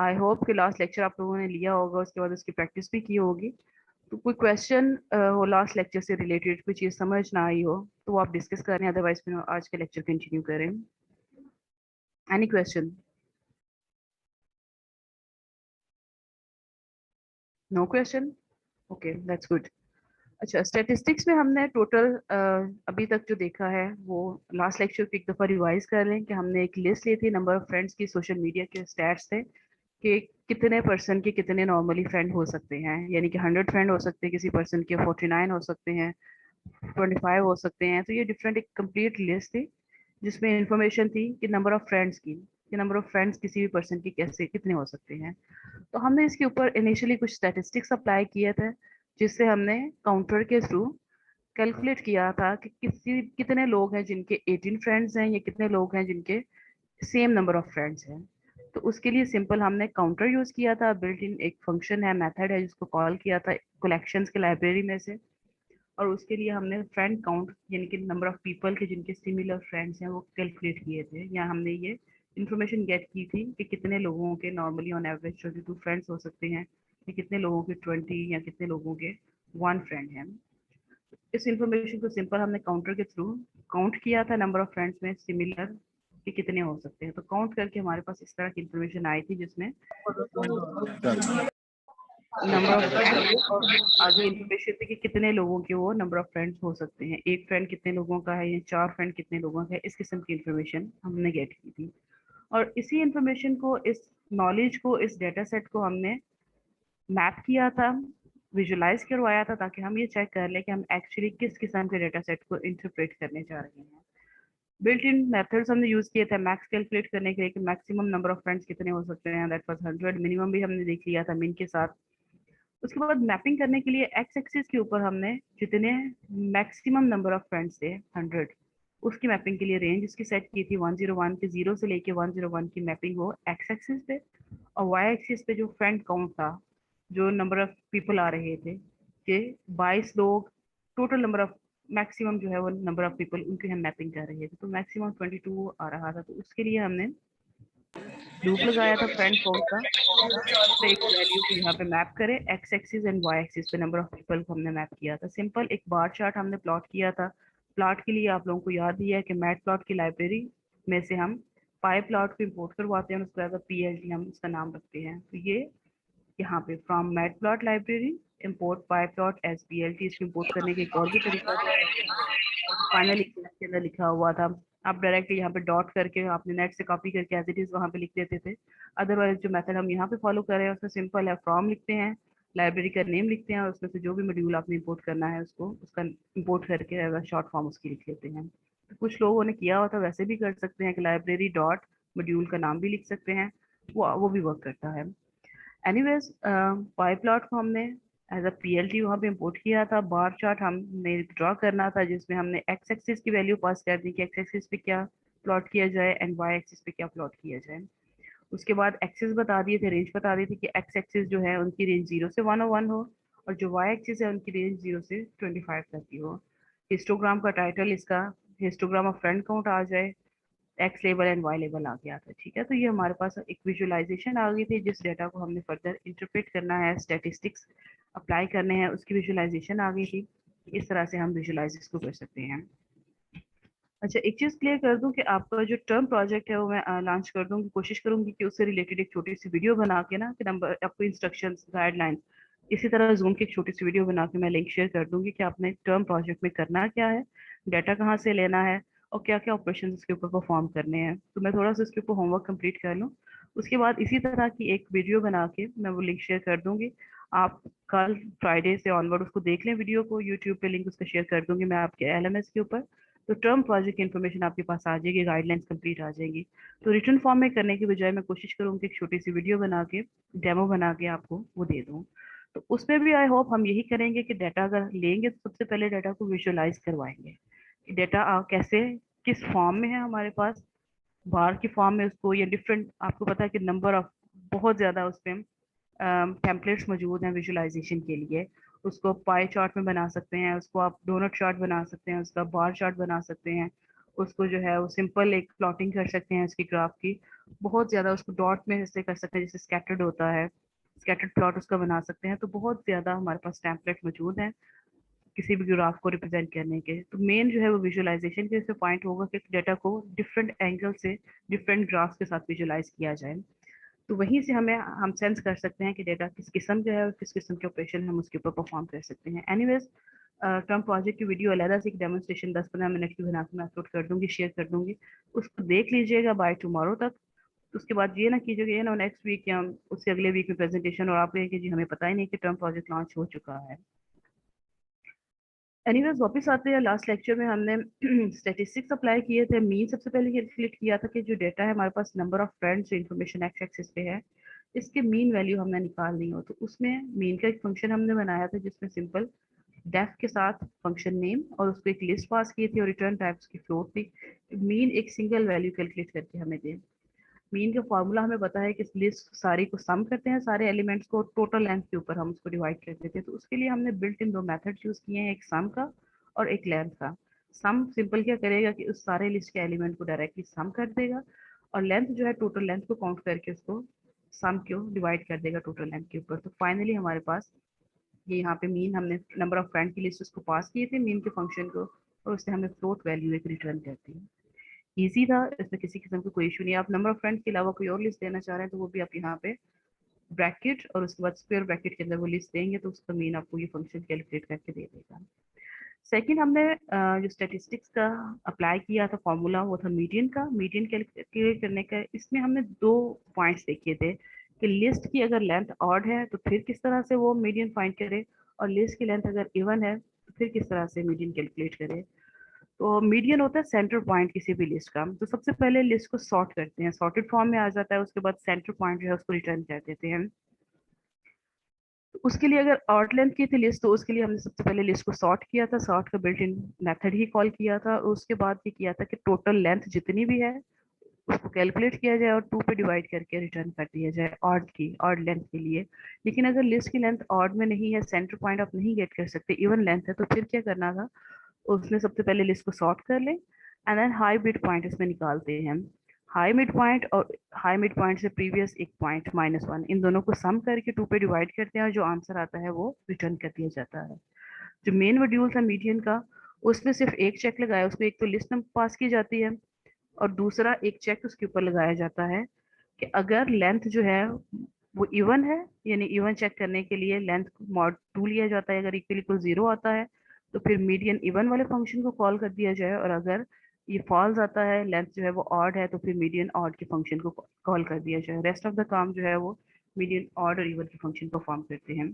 I hope कि last lecture आप लोगों ने लिया होगा, उसके बाद उसकी प्रैक्टिस भी की होगी। तो कोई क्वेश्चन हो लास्ट लेक्चर से रिलेटेड, कोई चीज़ समझ ना आई हो तो वो आप डिस्कस करें, अदरवाइज फिर आज के लेक्चर कंटिन्यू करें। Any question? No question? Okay, that's good. अच्छा, स्टैटिस्टिक्स में हमने टोटल अभी तक जो देखा है वो लास्ट लेक्चर को एक दफ़ा रिवाइज कर लें कि हमने एक लिस्ट ली थी नंबर ऑफ फ्रेंड्स की, सोशल मीडिया के स्टैट्स थे कि कितने पर्सन के कितने नॉर्मली फ्रेंड हो सकते हैं, यानी कि 100 फ्रेंड हो सकते हैं किसी पर्सन के, 49 हो सकते हैं, 25 हो सकते हैं। तो ये डिफरेंट एक कंप्लीट लिस्ट थी जिसमें इंफॉर्मेशन थी कि नंबर ऑफ फ्रेंड्स की, कि नंबर ऑफ फ्रेंड्स किसी भी पर्सन की कैसे कितने हो सकते हैं। तो हमने इसके ऊपर इनिशियली कुछ स्टैटिस्टिक्स अप्लाई किए थे, जिससे हमने काउंटर के थ्रू कैलकुलेट किया था कि कितने लोग हैं जिनके 18 फ्रेंड्स हैं या कितने लोग हैं जिनके सेम नंबर ऑफ फ्रेंड्स हैं। तो उसके लिए सिंपल हमने काउंटर यूज किया था, बिल्ट इन एक फंक्शन है, मेथड है, जिसको कॉल किया था कलेक्शंस के लाइब्रेरी में से। और उसके लिए हमने फ्रेंड काउंट यानी कि नंबर ऑफ पीपल के जिनके सिमिलर फ्रेंड्स हैं वो कैलकुलेट किए थे, या हमने ये इन्फॉर्मेशन गेट की थी कि कितने लोगों के नॉर्मली ऑन एवरेज 22 फ्रेंड्स हो सकते हैं, या कितने लोगों के 20, या कितने लोगों के 1 फ्रेंड है। इस इंफॉर्मेशन को सिंपल हमने काउंटर के थ्रू काउंट किया था, नंबर ऑफ फ्रेंड्स में सिमिलर कि कितने हो सकते हैं। तो काउंट करके हमारे पास इस तरह की इंफॉर्मेशन आई थी जिसमें नंबर ऑफ फ्रेंड्स और आगे इंफॉर्मेशन थी कि कितने लोगों के वो नंबर ऑफ फ्रेंड्स हो सकते हैं, एक फ्रेंड कितने लोगों का है या 4 फ्रेंड कितने लोगों का है, इस किस्म की इंफॉर्मेशन हमने गेट की थी। और इसी इंफॉर्मेशन को, इस नॉलेज को, इस डेटा सेट को हमने मैप किया था, विजुलाइज करवाया था, ताकि हम ये चेक कर लें कि हम एक्चुअली किस किस्म के डेटा सेट को इंटरप्रेट करने जा रहे हैं। बिल्ट इन मेथड्स हमने यूज किए थे मैक्स कैलकुलेट करने के लिए कि मैक्सिमम नंबर ऑफ फ्रेंड्स कितने हो सकते हैं, दैट वाज 100। मिनिमम भी हमने देख लिया था मिन के साथ। उसके बाद मैपिंग करने के लिए एक्स एक्सिस के ऊपर हमने जितने मैक्सिमम नंबर ऑफ फ्रेंड्स थे 100, उसकी मैपिंग के लिए रेंज उसकी सेट की थी 101 के, 0 से लेके 101 की मैपिंग हो एक्स एक्सिस पे। और वाई एक्सिस पे जो फ्रेंड काउंट था, जो नंबर ऑफ पीपल आ रहे थे कि 22 लोग, टोटल नंबर ऑफ मैक्सिमम जो है वो नंबर ऑफ पीपल उनकी हम मैपिंग कर रहे थे, तो मैक्सिमम 22 आ रहा था। तो उसके लिए हमने लूप लगाया था फ्रेंड काउंट का, तो एक वैल्यू को यहाँ पे मैप करें X axis and Y axis पे, नंबर ऑफ पीपल को हमने मैप किया था। सिंपल एक बार चार्ट हमने प्लॉट किया था। प्लॉट के लिए आप लोगों को याद ही है कि मैट प्लॉट की लाइब्रेरी में से हम पाई प्लॉट को इम्पोर्ट करवाते हैं, उसके बाद PLT हम उसका नाम रखते हैं। तो ये यहाँ पे from mat plot library import pyplot as PLT, इसको इम्पोर्ट करने का एक और भी तरीका था, फाइनल इक्वेशन के अंदर लिखा हुआ था। आप डायरेक्टली यहाँ पे डॉट करके आपने नेट से कॉपी करके एज इट इज वहाँ पे लिख देते थे। अदरवाइज जो मेथड हम यहाँ पे फॉलो कर रहे हैं उसमें सिंपल है, फ्रॉम लिखते हैं, लाइब्रेरी का नेम लिखते हैं और उसमें से जो भी मॉड्यूल आपने इंपोर्ट करना है उसको उसका इंपोर्ट करके शॉर्ट फॉर्म उसकी लिख लेते हैं। तो कुछ लोगों ने किया हुआ था, वैसे भी कर सकते हैं कि लाइब्रेरी डॉट मॉड्यूल का नाम भी लिख सकते हैं, वो भी वर्क करता है। एनीवेज पाई प्लॉट को हमने एज अ PLT वहाँ पे इम्पोर्ट किया था। बार चार्ट हमने ड्रॉ करना था जिसमें हमने एक्स एक्सिस की वैल्यू पास कर दी कि एक्स एक्सिस पे क्या प्लॉट किया जाए एंड वाई एक्सिस पे क्या प्लॉट किया जाए। उसके बाद एक्सिस बता दिए थे, रेंज बता दी थी कि एक्स एक्सिस जो है उनकी रेंज 0 से 101 हो, और जो वाई एक्सिस है उनकी रेंज 0 से 25 तक की हो। हिस्टोग्राम का टाइटल इसका हिस्टोग्राम ऑफ फ्रेंड काउंट आ जाए, X level and Y level आ गया था। ठीक है, तो ये हमारे पास एक विजुअलाइजेशन आ गई थी, जिस डेटा को हमने फर्दर इंटरप्रेट करना है, स्टैटिस्टिक्स अप्लाई करने हैं, उसकी विजुअलाइजेशन आ गई थी। इस तरह से हम विजुअलाइज इसको कर सकते हैं। अच्छा, एक चीज़ क्लियर कर दूं कि आपका जो टर्म प्रोजेक्ट है वो मैं लॉन्च कर दूंगी, कोशिश करूंगी कि उससे रिलेटेड एक छोटी सी वीडियो बना के ना, कि नंबर आपको इंस्ट्रक्शंस गाइडलाइंस, इसी तरह जूम की एक छोटी सी वीडियो बना के मैं लिंक शेयर कर दूंगी कि आपने टर्म प्रोजेक्ट में करना क्या है, डाटा कहाँ से लेना है, और क्या क्या ऑपरेशन इसके ऊपर परफॉर्म करने हैं। तो मैं थोड़ा सा इसके ऊपर होमवर्क कंप्लीट कर लूँ, उसके बाद इसी तरह की एक वीडियो बना के मैं वो लिंक शेयर कर दूंगी। आप कल फ्राइडे से ऑनवर्ड उसको देख लें, वीडियो को यूट्यूब पे लिंक उसका शेयर कर दूंगी मैं आपके LMS के ऊपर। तो टर्म प्रोजेक्ट की इन्फॉर्मेशन आपके पास आ जाएगी, गाइडलाइंस कंप्लीट आ जाएगी। तो रिटर्न फॉर्म में करने की बजाय मैं कोशिश करूँगी एक छोटी सी वीडियो बना के, डेमो बना के आपको वो दे दूँ। तो उसमें भी आई होप हम यही करेंगे कि डाटा अगर लेंगे तो सबसे पहले डाटा को विजुअलाइज करवाएंगे कि डाटा कैसे, किस फॉर्म में है हमारे पास, बार की फॉर्म में उसको, या डिफरेंट, आपको पता है कि नंबर ऑफ बहुत ज़्यादा उस पर टेम्पलेट्स मौजूद हैं विजुअलाइजेशन के लिए। उसको पाई चार्ट में बना सकते हैं, उसको आप डोनट चार्ट बना सकते हैं, उसका बार चार्ट बना सकते हैं, उसको जो है वो सिंपल एक प्लॉटिंग कर सकते हैं उसकी ग्राफ की। बहुत ज़्यादा उसको डॉट में ऐसे कर सकते हैं, जैसे स्कैटर्ड होता है, स्कैटर्ड प्लॉट उसका बना सकते हैं। तो बहुत ज़्यादा हमारे पास टेम्पलेट मौजूद हैं किसी भी ग्राफ को रिप्रेजेंट करने के। तो मेन जो है वो विजुअलाइजेशन के से पॉइंट होगा कि डेटा को डिफरेंट एंगल से डिफरेंट ग्राफ्स के साथ विजुअलाइज किया जाए। तो वहीं से हम सेंस कर सकते हैं कि डेटा किस किस्म का है और किस किस्म के ऑपरेशन हम उसके ऊपर परफॉर्म कर सकते हैं। एनीवेज, टर्म प्रोजेक्ट की वीडियो अलग से एक डेमोन्स्ट्रेशन 10-15 मिनट की बना के मैं अपलोड कर दूंगी, शेयर कर दूंगी, उसको देख लीजिएगा बाय टुमारो तक। तो उसके बाद ये ना कीजिएगा ये ना नेक्स्ट वीक या उससे अगले वीक में प्रेजेंटेशन और आप कहें कि जी हमें पता ही नहीं कि टर्म प्रोजेक्ट लॉन्च हो चुका है। एनीवेज वापस आते हैं, लास्ट लेक्चर में हमने स्टैटिस्टिक्स अप्लाई किए थे। मीन सबसे पहले कैलकुलेट किया था कि जो डेटा है हमारे पास, नंबर ऑफ फ्रेंड्स जो इन्फॉर्मेशन एक्स एक्सिस पे है, इसके मीन वैल्यू हमने निकालनी हो। तो उसमें मीन का एक फंक्शन हमने बनाया था जिसमें सिंपल डेफ के साथ फंक्शन नेम और उसको एक लिस्ट पास की थी और रिटर्न टाइप्स की फ्लोट थी। मीन एक सिंगल वैल्यू कैलकुलेट करके हमें दे। मीन का फॉर्मूला हमें पता है कि लिस्ट सारी को सम करते हैं, सारे एलिमेंट्स को टोटल लेंथ के ऊपर हम उसको डिवाइड कर देते हैं। तो उसके लिए हमने बिल्ट इन दो मेथड यूज किए हैं, एक सम का और एक लेंथ का। सम सिंपल क्या करेगा कि उस सारे लिस्ट के एलिमेंट को डायरेक्टली सम कर देगा, और लेंथ जो है टोटल लेंथ को काउंट करके उसको सम को डिवाइड कर देगा टोटल लेंथ के ऊपर। तो फाइनली हमारे पास ये यहाँ पे मीन, हमने नंबर ऑफ फ्रेंड की लिस्ट उसको पास किए थे मीन के फंक्शन को, और उससे हमें फ्लोट वैल्यू एक रिटर्न करती है। इजी था, इसमें किसी किस्म का कोई इशू नहीं है। आप नंबर ऑफ फ्रेंड्स के अलावा कोई और लिस्ट देना चाह रहे हैं तो वो भी आप यहाँ पे ब्रैकेट और उसके बाद स्क्वायर ब्रैकेट के अंदर वो लिस्ट देंगे तो उसका मीन आपको ये फंक्शन कैलकुलेट करके दे देगा। सेकंड, हमने जो स्टैटिस्टिक्स का अप्लाई किया था फॉर्मूला, वो था मीडियन का। मीडियन कैलकुलेट करने का इसमें हमने दो पॉइंट्स देखे थे कि लिस्ट की अगर लेंथ ऑड है तो फिर किस तरह से वो मीडियन फाइंड करे, और लिस्ट की लेंथ अगर इवन है तो फिर किस तरह से मीडियन कैलकुलेट करे। तो मीडियन होता है सेंटर पॉइंट किसी भी लिस्ट का। तो सबसे पहले लिस्ट को सॉर्ट करते हैं, सॉर्टेड फॉर्म में आ जाता है, उसके बाद सेंटर पॉइंट जो है उसको रिटर्न कर देते हैं। तो उसके लिए अगर आउट लेंथ की थी लिस्ट, तो उसके लिए हमने सबसे पहले लिस्ट को सॉर्ट किया था, सॉर्ट का built in method he call किया था। और उसके बाद ये किया था कि टोटल लेंथ जितनी भी है उसको कैलकुलेट किया जाए और 2 पे डिवाइड करके रिटर्न कर दिया जाए ऑड की, ऑड लेंथ के लिए। लेकिन अगर लिस्ट की लेंथ ऑड में नहीं है, सेंटर पॉइंट आप नहीं गेट कर सकते, इवन लेंथ है, तो फिर क्या करना था, उसमें सबसे पहले लिस्ट को सॉर्ट कर लें and then high mid point इसमें निकालते हैं। हाई मिड पॉइंट और हाई मिड पॉइंट से प्रीवियस एक पॉइंट -1, इन दोनों को सम करके 2 पे डिवाइड करते हैं और जो आंसर आता है वो रिटर्न कर दिया जाता है। जो मेन मॉड्यूल था मीडियन का, उसमें सिर्फ एक चेक लगाया, उसमें एक तो लिस्ट नंबर पास की जाती है और दूसरा एक चेक उसके ऊपर लगाया जाता है कि अगर लेंथ जो है वो इवन है, यानी इवन चेक करने के लिए लेंथ मॉड 2 लिया जाता है। अगर इक्वल इक्वल 0 आता है तो फिर मीडियन इवन वाले फंक्शन को कॉल कर दिया जाए, और अगर ये फॉल्स आता है, लेंथ जो है वो ऑड है, तो फिर मीडियन ऑड के फंक्शन को कॉल कर दिया जाए। रेस्ट ऑफ द काम जो है वो मीडियन ऑड और इवन के फंक्शन परफॉर्म करते हैं।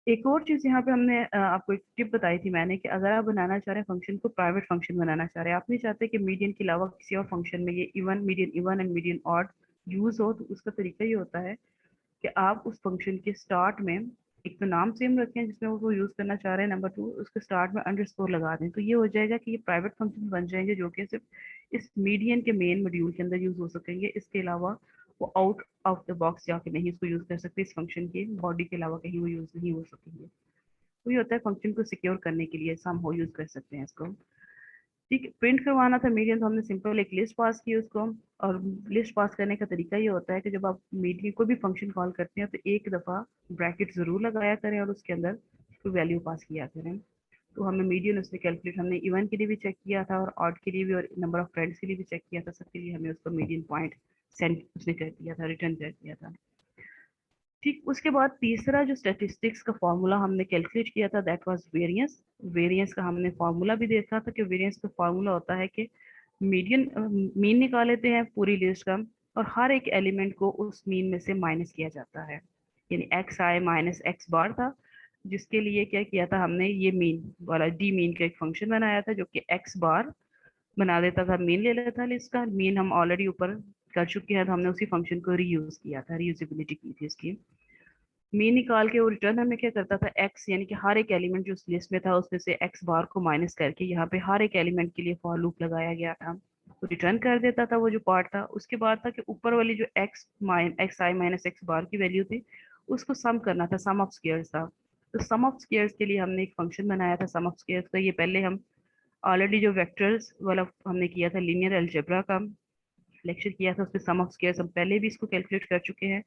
एक और चीज यहाँ पे हमने आपको एक टिप बताई थी मैंने कि अगर आप बनाना चाह रहे हैं फंक्शन को प्राइवेट फंक्शन बनाना चाह रहे हैं, आप नहीं चाहते कि मीडियन के अलावा किसी और फंक्शन में ये even, median even and median odd use हो, तो उसका तरीका ये होता है कि आप उस फंक्शन के स्टार्ट में एक तो नाम सेम रखें जिसमें वो यूज करना चाह रहे हैं, नंबर 2 उसके स्टार्ट में अंडरस्कोर लगा दें। तो ये हो जाएगा कि ये प्राइवेट फंक्शन बन जाएंगे जो कि सिर्फ इस मीडियन के मेन मॉड्यूल के अंदर यूज हो सकेंगे। इसके अलावा वो आउट ऑफ द बॉक्स जाके नहीं इसको यूज कर सकते, इस फंक्शन के बॉडी के अलावा कहीं वो यूज नहीं हो सकेंगे। तो ये होता है फंक्शन को सिक्योर करने के लिए सम हो यूज कर सकते हैं इसको। ठीक है, प्रिंट करवाना था मीडियन, तो हमने सिंपल एक लिस्ट पास की उसको। और लिस्ट पास करने का तरीका ये होता है कि जब आप मीडियन को भी फंक्शन कॉल करते हैं तो एक दफ़ा ब्रैकेट जरूर लगाया करें और उसके अंदर कोई वैल्यू पास किया करें। तो हमें मीडियन उसने कैलकुलेट, हमने इवन के लिए भी चेक किया था और ऑड के लिए भी और नंबर ऑफ फ्रेंड्स के लिए भी चेक किया था, सबके लिए हमें उसको मीडियन पॉइंट सेंड उसने कर दिया था, रिटर्न कर दिया था। ठीक, उसके बाद तीसरा जो स्टैटिस्टिक्स का फॉर्मूला हमने कैलकुलेट किया था दैट वाज वेरिएंस। वेरिएंस का हमने फॉर्मूला भी देखा था कि वेरिएंस का फॉर्मूला होता है कि मीडियन मीन निकाल लेते हैं पूरी लिस्ट का, और हर एक एलिमेंट को उस मीन में से माइनस किया जाता है। यानी एक्स आई माइनस एक्स बार था, जिसके लिए क्या किया था हमने, ये मीन वाला डी मीन का एक फंक्शन बनाया था जो कि एक्स बार बना देता था, मीन ले लेता था लिस्ट का। मीन हम ऑलरेडी ऊपर कर चुके हैं तो हमने उसी फंक्शन को रीयूज किया था, रीयूजेबिलिटी की थी इसकी। मीन निकाल के वो रिटर्न हमें क्या करता था, एक्स, यानी कि हर एक एलिमेंट जो उस लिस्ट में था उसमें से एक्स बार को माइनस करके यहाँ पे हर एक एलिमेंट के लिए फॉर लूप लगाया गया था, तो रिटर्न कर देता था वो जो पार्ट था। उसके बाद था कि ऊपर वाली जो एक्स आई माइनस एक्स बार की वैल्यू थी उसको सम करना था, सम ऑफ स्क्वायर्स था। तो सम ऑफ स्क्वायर्स के लिए हमने एक फंक्शन बनाया था सम ऑफ स्क्वायर्स का। ये पहले हम ऑलरेडी जो वेक्टर्स वाला हमने किया था लीनियर अलजेब्रा का, लेक्चर किया था उसमें सम ऑफ स्क्वायर्स हम पहले भी इसको कैलकुलेट कर चुके हैं,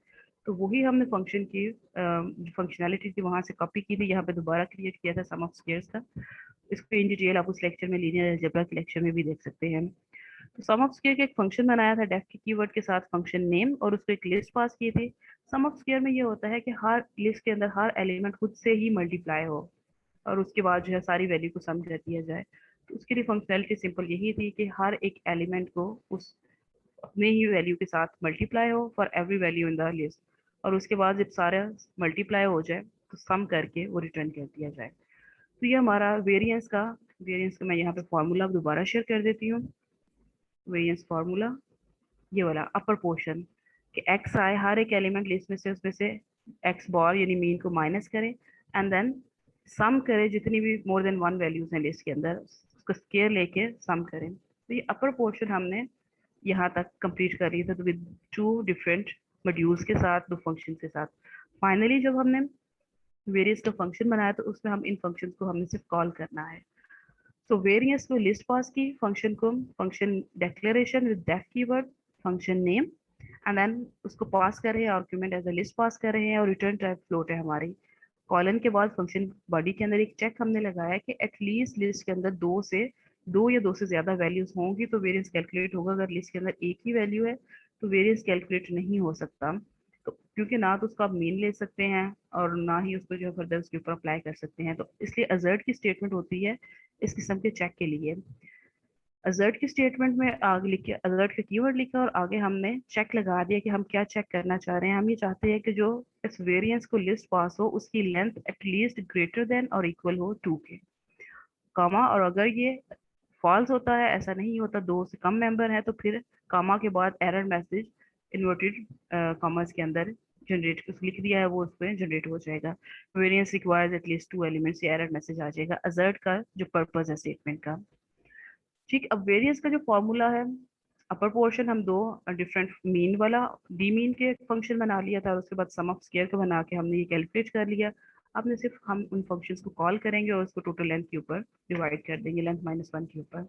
तो वही हमने फंक्शन की जो फंक्शनैलिटी थी वहां से कॉपी की थी, यहाँ पे दोबारा क्रिएट किया था सम ऑफ स्क्वायर्स का। इसको इन डिटेल आप उस लेक्चर में, लीनियर अलजेब्रा के लेक्चर में भी देख सकते हैं। तो सम ऑफ स्क्वायर का एक फंक्शन बनाया था डेफ के कीवर्ड के साथ, फंक्शन नेम, और उसको एक लिस्ट पास की थी। सम ऑफ स्क्वायर में ये होता है कि हर लिस्ट के अंदर हर एलिमेंट खुद से ही मल्टीप्लाई हो और उसके बाद जो है सारी वैल्यू को सम कर दिया जाए। तो उसके लिए फंक्शनैलिटी सिंपल यही थी कि हर एक एलिमेंट को उस अपने ही वैल्यू के साथ मल्टीप्लाई हो for every value in the list, और उसके बाद जब सारा मल्टीप्लाई हो जाए तो सम करके वो रिटर्न कर दिया जाए। तो ये हमारा वेरिएंस का मैं यहाँ पे फॉर्मूला दोबारा शेयर कर देती हूँ। वेरिएंस फार्मूला ये वाला अपर पोर्शन कि एक्स आए हर एक एलिमेंट लिस्ट में से, उसमें से एक्स बार यानी मीन को माइनस करें एंड देन सम करें जितनी भी मोर देन वन वैल्यूज हैं लिस्ट के अंदर, उसका स्केयर लेके सम करें। तो ये अपर पोर्शन हमने यहाँ तक कंप्लीट कर लिया था, तो विद टू डिफरेंट मॉड्यूल्स के साथ, दो फंक्शन के साथ। फाइनली जब हमने वेरियस का फंक्शन बनाया तो उसमें हम इन फंक्शन को हमने सिर्फ कॉल करना है। तो वेरियंस को लिस्ट पास की, फंक्शन को function declaration with def keyword, function name, and then उसको पास कर रहे हैं argument as a list pass कर रहे हैं, और रिटर्न टाइप फ्लोट है हमारी। कॉलन के बाद फंक्शन बॉडी के अंदर एक चेक हमने लगाया कि एटलीस्ट लिस्ट के अंदर दो या दो से ज्यादा वैल्यूज होंगी तो वेरियंस कैलकुलेट होगा। अगर लिस्ट के अंदर एक ही वैल्यू है तो वेरियंस कैलकुलेट नहीं हो सकता। तो क्योंकि ना तो उसका आप मीन ले सकते हैं और ना ही उसको जो है फर्दर उसके ऊपर अप्लाई कर सकते हैं, तो इसलिए अजर्ट की स्टेटमेंट होती है इस किस्म के चेक के लिए। अजर्ट की स्टेटमेंट में आगे लिखे अजर्ट का कीवर्ड लिखा और आगे हमने चेक लगा दिया कि हम क्या चेक करना चाह रहे हैं। हम ये चाहते हैं कि जो इस वेरिएंस को लिस्ट पास हो उसकी लेंथ एटलीस्ट ग्रेटर देन और इक्वल हो 2 के, कामा, और अगर ये फॉल्स होता है, ऐसा नहीं होता, दो से कम मेंबर है, तो फिर कामा के बाद एरर मैसेज इन्वर्टेड कॉमर्स के अंदर जनरेट लिख दिया है वो उस पर जनरेट हो जाएगा। वेरिएंस रिक्वायर्स एटलीस्ट 2 एलिमेंट्स, ये एरर मैसेज आ जाएगा अजर्ट का जो पर्पस है स्टेटमेंट का। ठीक, अब वेरिएंस का जो फॉर्मूला है, अपर पोर्शन हम दो डिफरेंट मीन वाला डी मीन के फंक्शन बना लिया था और उसके बाद सम ऑफ स्क्वायर को बना के हमने ये कैलकुलेट कर लिया। अब सिर्फ हम उन फंक्शंस को कॉल करेंगे और उसको टोटल लेंथ के ऊपर डिवाइड कर देंगे, लेंथ माइनस वन के ऊपर।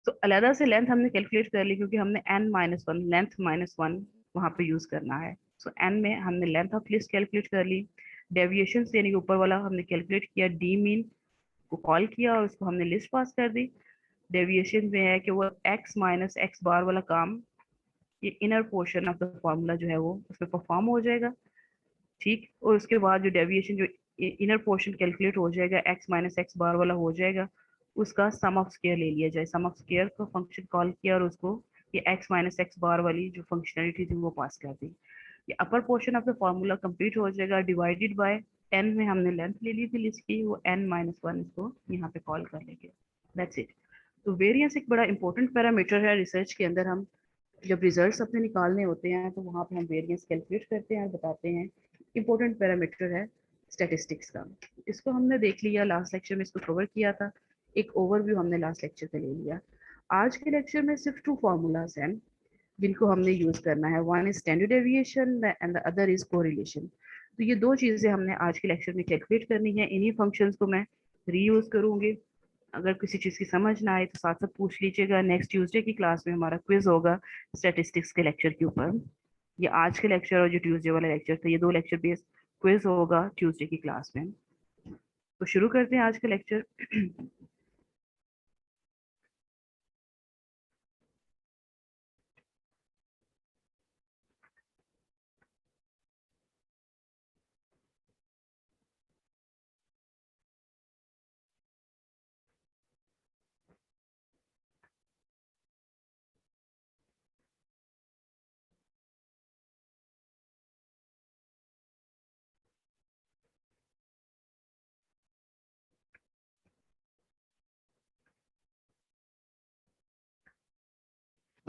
तो अलहदा से लेंथ हमने कैलकुलेट कर ली क्योंकि हमने N minus one, length minus one वहाँ पे यूज करना है। सो एन में हमने लेंथ ऑफ लिस्ट कैलकुलेट कर ली। डेविएशन यानी कि ऊपर वाला हमने कैलकुलेट किया, डी मीन को कॉल किया और उसको हमने लिस्ट पास कर दी। डेविएशन में है कि वो एक्स माइनस एक्स बार वाला काम ये inner portion of the formula जो है वो उसमें परफॉर्म हो जाएगा। ठीक, और उसके बाद जो डेविएशन जो इनर पोर्शन कैलकुलेट हो जाएगा एक्स माइनस एक्स बार वाला हो जाएगा, उसका सम ऑफ स्क्वायर ले लिया जाए। सम ऑफ स्क्वायर का फंक्शन कॉल किया और उसको ये एक्स माइनस एक्स बार वाली जो फंक्शनलिटी थी वो पास कर दी। ये upper portion of the formula complete हो जाएगा। डिवाइडेड बाय एन में हमने लेंथ ले ली थी लिस्ट की, वो एन माइनस वन इसको यहाँ पे कॉल कर लेंगे। That's it. तो वेरिएंस एक बड़ा इंपॉर्टेंट पैरामीटर है रिसर्च के अंदर। हम जब रिजल्ट्स अपने निकालने होते हैं तो वहाँ पे हम वेरिएंस कैलकुलेट करते हैं और बताते हैं। इंपॉर्टेंट पैरामीटर है स्टैटिस्टिक्स का। इसको हमने देख लिया लास्ट लेक्चर में, इसको कवर किया था, एक ओवरव्यू हमने लास्ट लेक्चर पे ले लिया। आज के लेक्चर में सिर्फ 2 फार्मूलाज हैं जिनको हमने यूज करना है। One is standard deviation and the other is correlation. तो ये 2 चीजें हमने आज के लेक्चर में कैलकुलेट करनी है। इन्हीं फंक्शंस को मैं रीयूज करूंगी। अगर किसी चीज की समझ ना आए तो साथ साथ पूछ लीजिएगा। नेक्स्ट ट्यूसडे की क्लास में हमारा क्विज होगा स्टैटिस्टिक्स के लेक्चर के ऊपर। ये आज के लेक्चर और जो ट्यूसडे वाला लेक्चर था, ये 2 लेक्चर बेस्ड क्विज होगा ट्यूसडे की क्लास में। तो शुरू करते हैं आज का लेक्चर।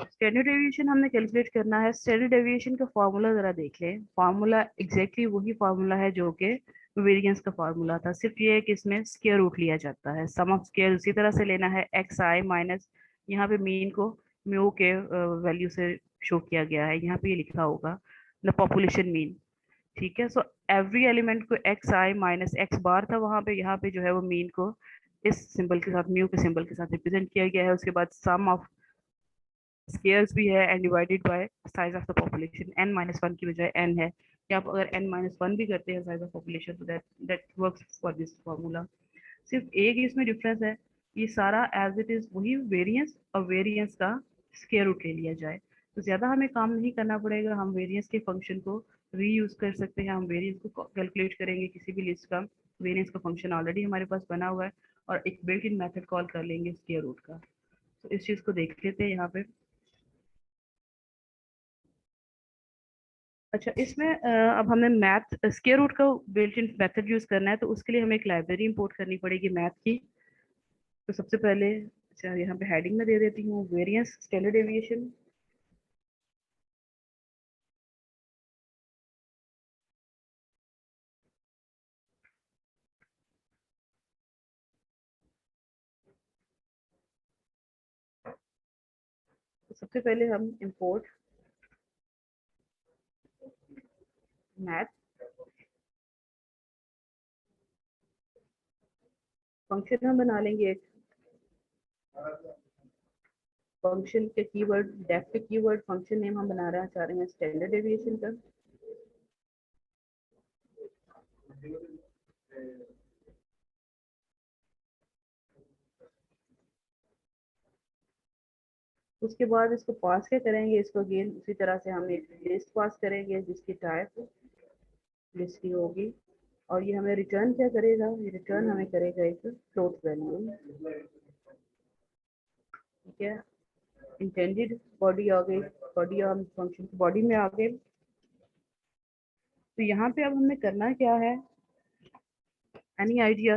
स्टैंडर्ड डेविएशन हमने कैलकुलेट करना है। स्टैंडर्ड डेविएशन का फार्मूला जरा देख लें। फार्मूला एग्जैक्टली वही फार्मूला है जो कि वेरिएंस का फार्मूला था, सिर्फ ये है कि इसमें स्क्वायर रूट लिया जाता है। सम ऑफ स्क्वायर उसी तरह से लेना है, एक्स आई माइनस, यहाँ पे मीन को म्यू के वैल्यू से शो किया गया है, यहाँ पे ये लिखा होगा द पॉपुलेशन मीन। ठीक है, सो एवरी एलिमेंट को एक्स आई माइनस एक्स बार था वहां पे, यहाँ पे जो है वो मीन को इस सिंबल के साथ, म्यू के सिंबल के साथ रिप्रेजेंट किया गया है। उसके बाद सम ऑफ स्केयर्स भी है and divided by size of the population, n-1 की बजाय n है, या आप अगर n-1 भी करते हैं साइज ऑफ पॉपुलेशन, तो that works for this formula. सिर्फ एक इसमें डिफरेंस है, ये सारा एज इट इज वही वेरिएंस, और वेरिएंस का स्क्वायर रूट ले लिया जाए, तो ज्यादा हमें काम नहीं करना पड़ेगा। हम वेरिएंस के फंक्शन को रीयूज कर सकते हैं, हम वेरिएंस को कैलकुलेट करेंगे, किसी भी लिस्ट का वेरिएंस का फंक्शन ऑलरेडी हमारे पास बना हुआ है, और एक बिल्ट इन मेथड कॉल कर लेंगे स्क्वायर रूट का। तो इस चीज को देख लेते हैं यहाँ पे। अच्छा, इसमें अब हमें मैथ स्क्वायर रूट का बिल्ट इन मेथड यूज करना है, तो उसके लिए हमें एक लाइब्रेरी इंपोर्ट करनी पड़ेगी मैथ की। तो सबसे पहले, अच्छा यहाँ पे हेडिंग में दे देती हूँ वेरिएंस स्टैंडर्ड डेविएशन। तो सबसे पहले हम इंपोर्ट मैथ फंक्शन हम बना लेंगे एक, फंक्शन के कीवर्ड डेफ के कीवर्ड फंक्शन नेम हम बना रहे हैं, चाह रहे हैं स्टैंडर्ड डेविएशन का। उसके बाद इसको पास क्या करेंगे, इसको अगेन उसी तरह से हम एक लिस्ट पास करेंगे जिसकी टाइप लिस्ट की होगी, और ये हमें रिटर्न क्या करेगा, ये रिटर्न हमें करेगा एक फ्लोट वैल्यू। ठीक है, इंटेंडेड बॉडी आ गई, बॉडी हम फंक्शन की बॉडी में आ गए। तो यहाँ पे अब हमें करना क्या है, एनी आइडिया?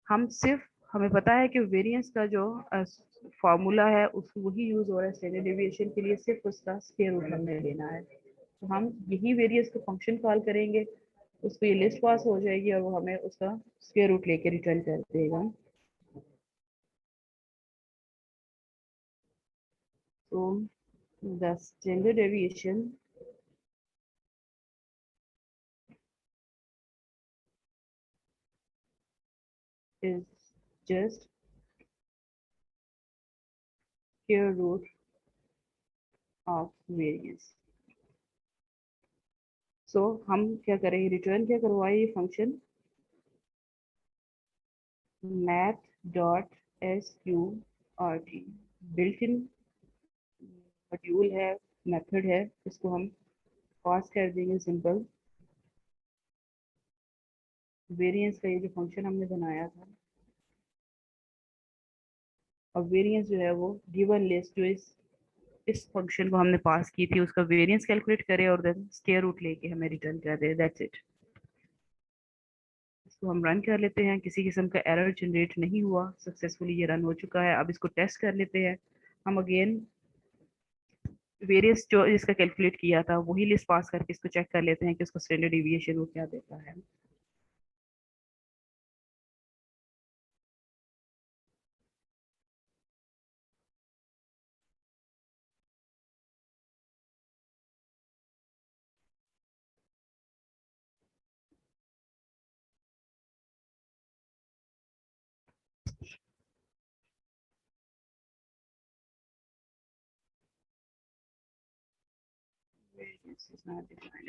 हम सिर्फ, हमें पता है कि वेरिएंस का जो फॉर्मूला है उस वही यूज हो रहा है स्टैंडर्ड डेविएशन के लिए, सिर्फ उसका स्क्वायर रूट हमें लेना है। तो हम यही वेरिएंस को फंक्शन कॉल करेंगे, उसको ये लिस्ट पास हो जाएगी और वो हमें उसका स्क्वायर रूट लेके रिटर्न कर देगा। तो the standard deviation is just square root of variance। सो हम क्या करेंगे, रिटर्न क्या करवाए, ये function math dot S Q R T built in module है, मेथड है, इसको हम पास कर देंगे सिंपल वेरिएंस का, ये जो फंक्शन हमने बनाया था। और वेरिएंस जो है वो गिवन लिस्ट जो इस फंक्शन को हमने पास की थी उसका वेरिएंस कैलकुलेट करे और देन स्क्वायर रूट लेके हमें रिटर्न कर दे, दैट्स इट। इसको हम रन कर लेते हैं, किसी किस्म का एरर जनरेट नहीं हुआ, सक्सेसफुली ये रन हो चुका है। अब इसको टेस्ट कर लेते हैं हम अगेन, वेरियस जो इसका कैलकुलेट किया था वही लिस्ट पास करके इसको चेक कर लेते हैं कि उसको स्टैंडर्ड डिविएशन वो क्या देता है।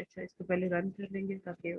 अच्छा, इसको पहले रन कर लेंगे ताकि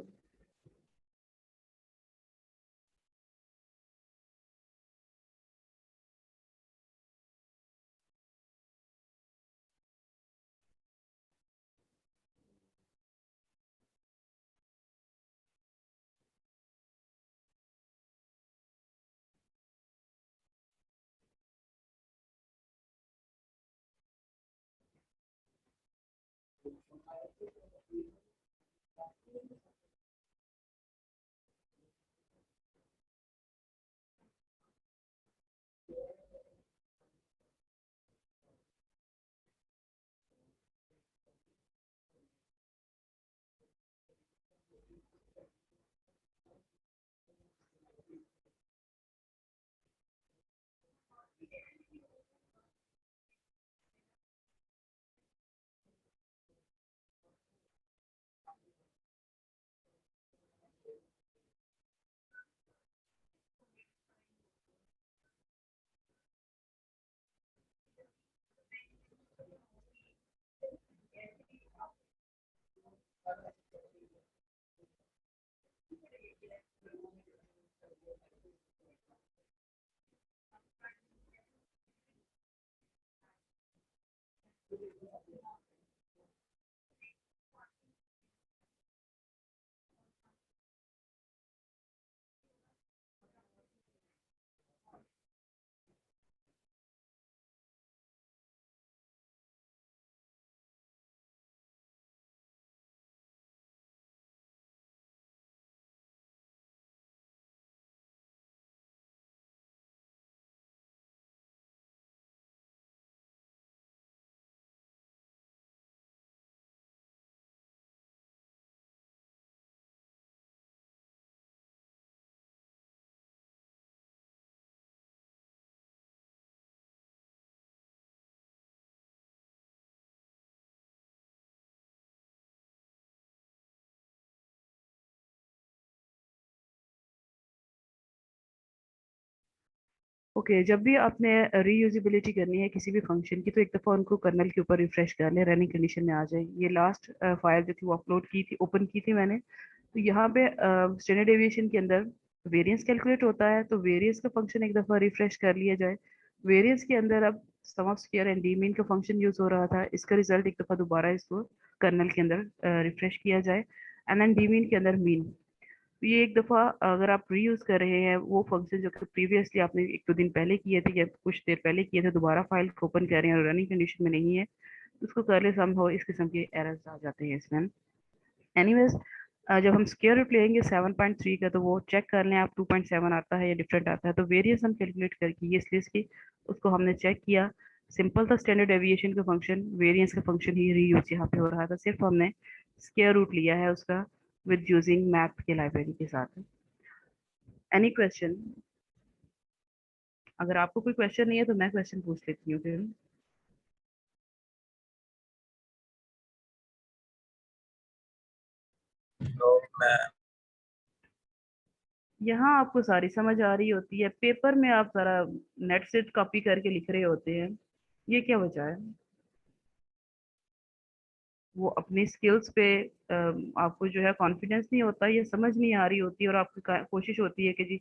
ओके जब भी आपने रीयूजेबिलिटी करनी है किसी भी फंक्शन की तो एक दफ़ा उनको कर्नल के ऊपर रिफ्रेश कर लें, रनिंग कंडीशन में आ जाए। ये लास्ट फाइल जो थी वो अपलोड की थी, ओपन की थी मैंने। तो यहाँ पे स्टैंडर्ड डेविएशन के अंदर वेरिएंस कैलकुलेट होता है, तो वेरिएंस का फंक्शन एक दफ़ा रिफ्रेश कर लिया जाए। वेरिएंस के अंदर अब sum of square and the mean का फंक्शन यूज हो रहा था, इसका रिजल्ट एक दफ़ा दोबारा इसको कर्नल के अंदर रिफ्रेश किया जाए। एंड देन डी मीन के अंदर मीन, तो ये एक दफ़ा अगर आप रीयूज कर रहे हैं वो फंक्शन जो कि प्रीवियसली आपने एक दो दिन पहले किए थे या कुछ देर पहले किए थे, दोबारा फाइल को ओपन कर रहे हैं और रनिंग कंडीशन में नहीं है, तो उसको कर ले सम हो इस किस्म के एरर्स आ जाते हैं इसमें। एनीवेज जब हम स्क्वायर रूट लेंगे 7.3 का तो वो चेक कर लें आप 2.7 आता है या डिफरेंट आता है। तो वेरिएंस हम कैलकुलेट करके ये लिस्ट की उसको हमने चेक किया, सिंपल था स्टैंडर्ड डेविएशन का फंक्शन, वेरिएंस का फंक्शन ही रीयूज यहाँ पे हो रहा था, सिर्फ हमने स्क्वायर रूट लिया है उसका विद यूजिंग मैथ के लाइब्रेरी के साथ। Any question? अगर आपको कोई क्वेश्चन नहीं है तो मैं क्वेश्चन पूछ लेती हूँ फिर। तो मैं यहाँ आपको सारी समझ आ रही होती है, पेपर में आप सारा नेट से कॉपी करके लिख रहे होते हैं, ये क्या वजह है? वो अपनी स्किल्स पे आपको जो है कॉन्फिडेंस नहीं होता, ये समझ नहीं आ रही होती और आपकी कोशिश होती है कि जी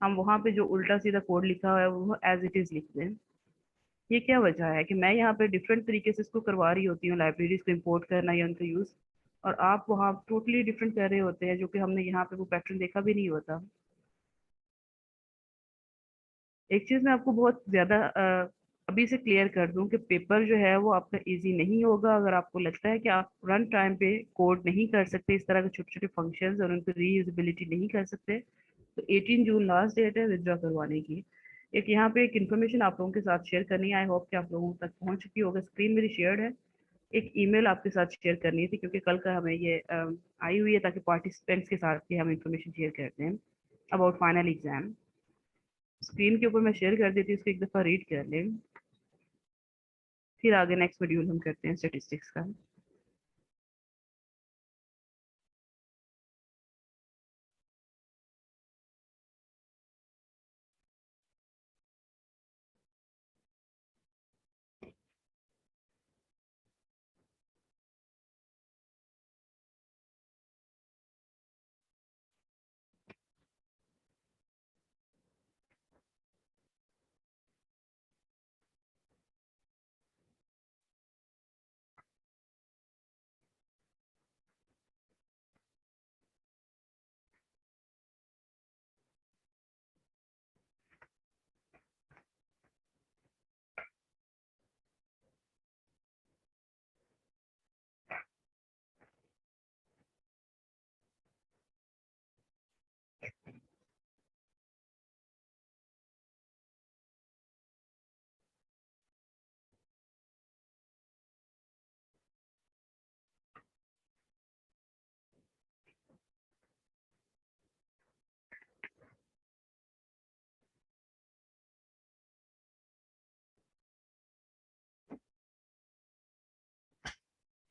हम वहाँ पे जो उल्टा सीधा कोड लिखा हुआ है वो एज इट इज लिख दें। ये क्या वजह है कि मैं यहाँ पे डिफरेंट तरीके से इसको करवा रही होती हूँ, लाइब्रेरीज को इम्पोर्ट करना या उनका यूज, और आप वहाँ टोटली डिफरेंट कर रहे होते हैं जो कि हमने यहाँ पे वो पैटर्न देखा भी नहीं होता। एक चीज मैं आपको बहुत ज्यादा अभी से क्लियर कर दूं कि पेपर जो है वो आपका इजी नहीं होगा अगर आपको लगता है कि आप रन टाइम पे कोड नहीं कर सकते, इस तरह के छोटे छोटे फंक्शंस और उनकी रीयूजेबिलिटी नहीं कर सकते। तो 18 जून लास्ट डेट है विथड्रॉ करवाने की। एक यहाँ पे एक इन्फॉर्मेशन आप लोगों के साथ शेयर करनी है, आई होप कि आप लोगों तक पहुंच चुकी होगा, स्क्रीन मेरी शेयर्ड है। एक ईमेल आपके साथ शेयर करनी थी क्योंकि कल का हमें ये आई हुई है ताकि पार्टिसिपेंट्स के साथ भी हम इन्फॉर्मेशन शेयर करते हैं अबाउट फाइनल एग्जाम। स्क्रीन के ऊपर मैं शेयर कर देती हूँ, इसको एक दफ़ा रीड कर लें, फिर आगे नेक्स्ट मॉड्यूल हम करते हैं स्टैटिस्टिक्स का।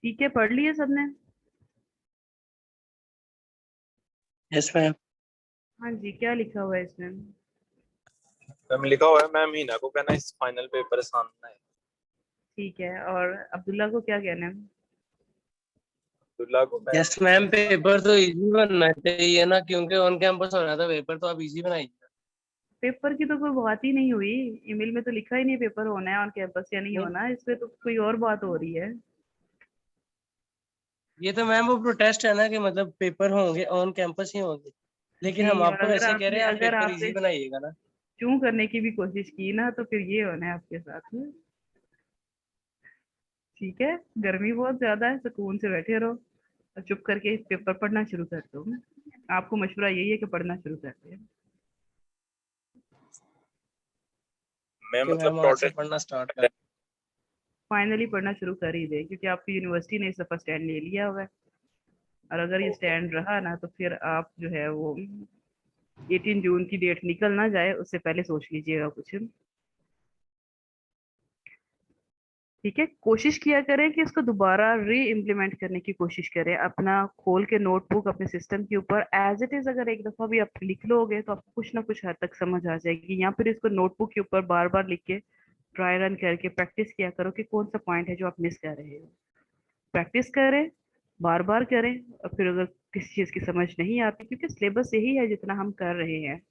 ठीक है, पढ़ लिए सबने? Yes ma'am. हाँ जी, क्या लिखा हुआ है इसमें? मैम लिखा हुआ है मैम हीना को कहना इस फाइनल पेपर आसान है। ठीक है, और अब्दुल्ला को क्या कहना है? अब्दुल्ला को मैं यस मैम, पेपर तो इजी बनना चाहिए ना, क्योंकि ऑन कैंपस हो रहा था पेपर, तो आप इजी बनाइए। पेपर की तो कोई बात ही नहीं हुई, ईमेल में तो लिखा ही नहीं पेपर होना है ऑन कैंपस या नहीं नहीं, होना, इस पे तो कोई और बात हो रही है। ये तो मैम वो प्रोटेस्ट है ना कि मतलब पेपर होंगे ऑन कैंपस ही होंगे, लेकिन जी, हम और आपको अगर वैसे कह रहे आपने हैं आप अगर पेपर आपने इजी बनाइएगा ना। क्यों करने की भी कोशिश की ना, तो फिर ये होना है आपके साथ में। ठीक है, गर्मी बहुत ज्यादा है, सुकून से बैठे रहो और चुप करके पेपर पढ़ना शुरू कर दो। आपको मशवरा यही है कि पढ़ना शुरू कर दें। मैं कि मतलब मैम आज से प्रोटेस्ट पढ़ना स्टार्ट कर। फाइनली पढ़ना शुरू कर ही दे, क्योंकि आपकी यूनिवर्सिटी ने इस दफा स्टैंड ले लिया हुआ है, और अगर ये स्टैंड रहा ना तो फिर आप जो है वो 18 जून की डेट निकल ना जाए उससे पहले सोच लीजिएगा कुछ। ठीक है, कोशिश किया करें कि इसको दोबारा री इम्प्लीमेंट करने की कोशिश करें, अपना खोल के नोटबुक अपने सिस्टम के ऊपर एज इट इज अगर एक दफा भी आप लिख लोगे तो आपको कुछ ना कुछ हद तक समझ आ जाएगी, या फिर इसको नोटबुक के ऊपर बार बार लिख के ट्राई रन करके प्रैक्टिस किया करो कि कौन सा पॉइंट है जो आप मिस कर रहे हो। प्रैक्टिस करें, बार बार करें, और फिर अगर किसी चीज की समझ नहीं आती, क्योंकि सिलेबस यही है जितना हम कर रहे हैं,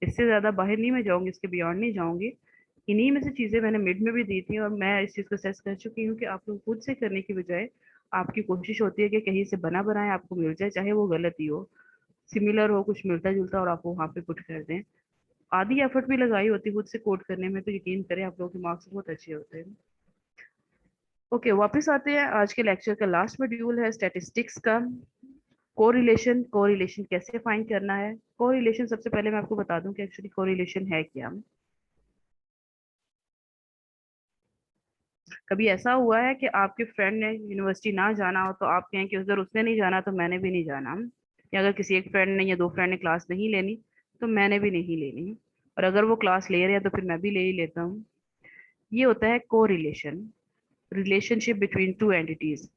इससे ज्यादा बाहर नहीं मैं जाऊंगी, इसके बियॉन्ड नहीं जाऊंगी। इन्हीं में से चीजें मैंने मिड में भी दी थी, और मैं इस चीज को सेस कर चुकी हूँ कि आप लोग खुद से करने की बजाय आपकी कोशिश होती है कि कहीं से बना बनाए आपको मिल जाए, चाहे वो गलत ही हो, सिमिलर हो, कुछ मिलता जुलता, और आप वहां पे पुट कर दें। आधी एफर्ट भी लगाई होती खुद से कोड करने में, तो यकीन करें आप लोगों के मार्क्स बहुत अच्छे होते हैं। ओके, वापस आते हैं, आज के लेक्चर का लास्ट मॉड्यूल है स्टैटिस्टिक्स का, कोरिलेशन। कोरिलेशन कैसे फाइंड करना है? कोरिलेशन सबसे पहले मैं आपको बता दूं कि एक्चुअली कोरिलेशन है क्या। कभी ऐसा हुआ है कि आपके फ्रेंड ने यूनिवर्सिटी ना जाना हो तो आप कहें कि अगर उसने नहीं जाना तो मैंने भी नहीं जाना, या अगर किसी एक फ्रेंड ने या दो फ्रेंड ने क्लास नहीं लेनी तो मैंने भी नहीं लेनी, और अगर वो क्लास ले रहे हैं तो फिर मैं भी ले ही लेता हूँ। ये होता है correlation, relationship between two entities.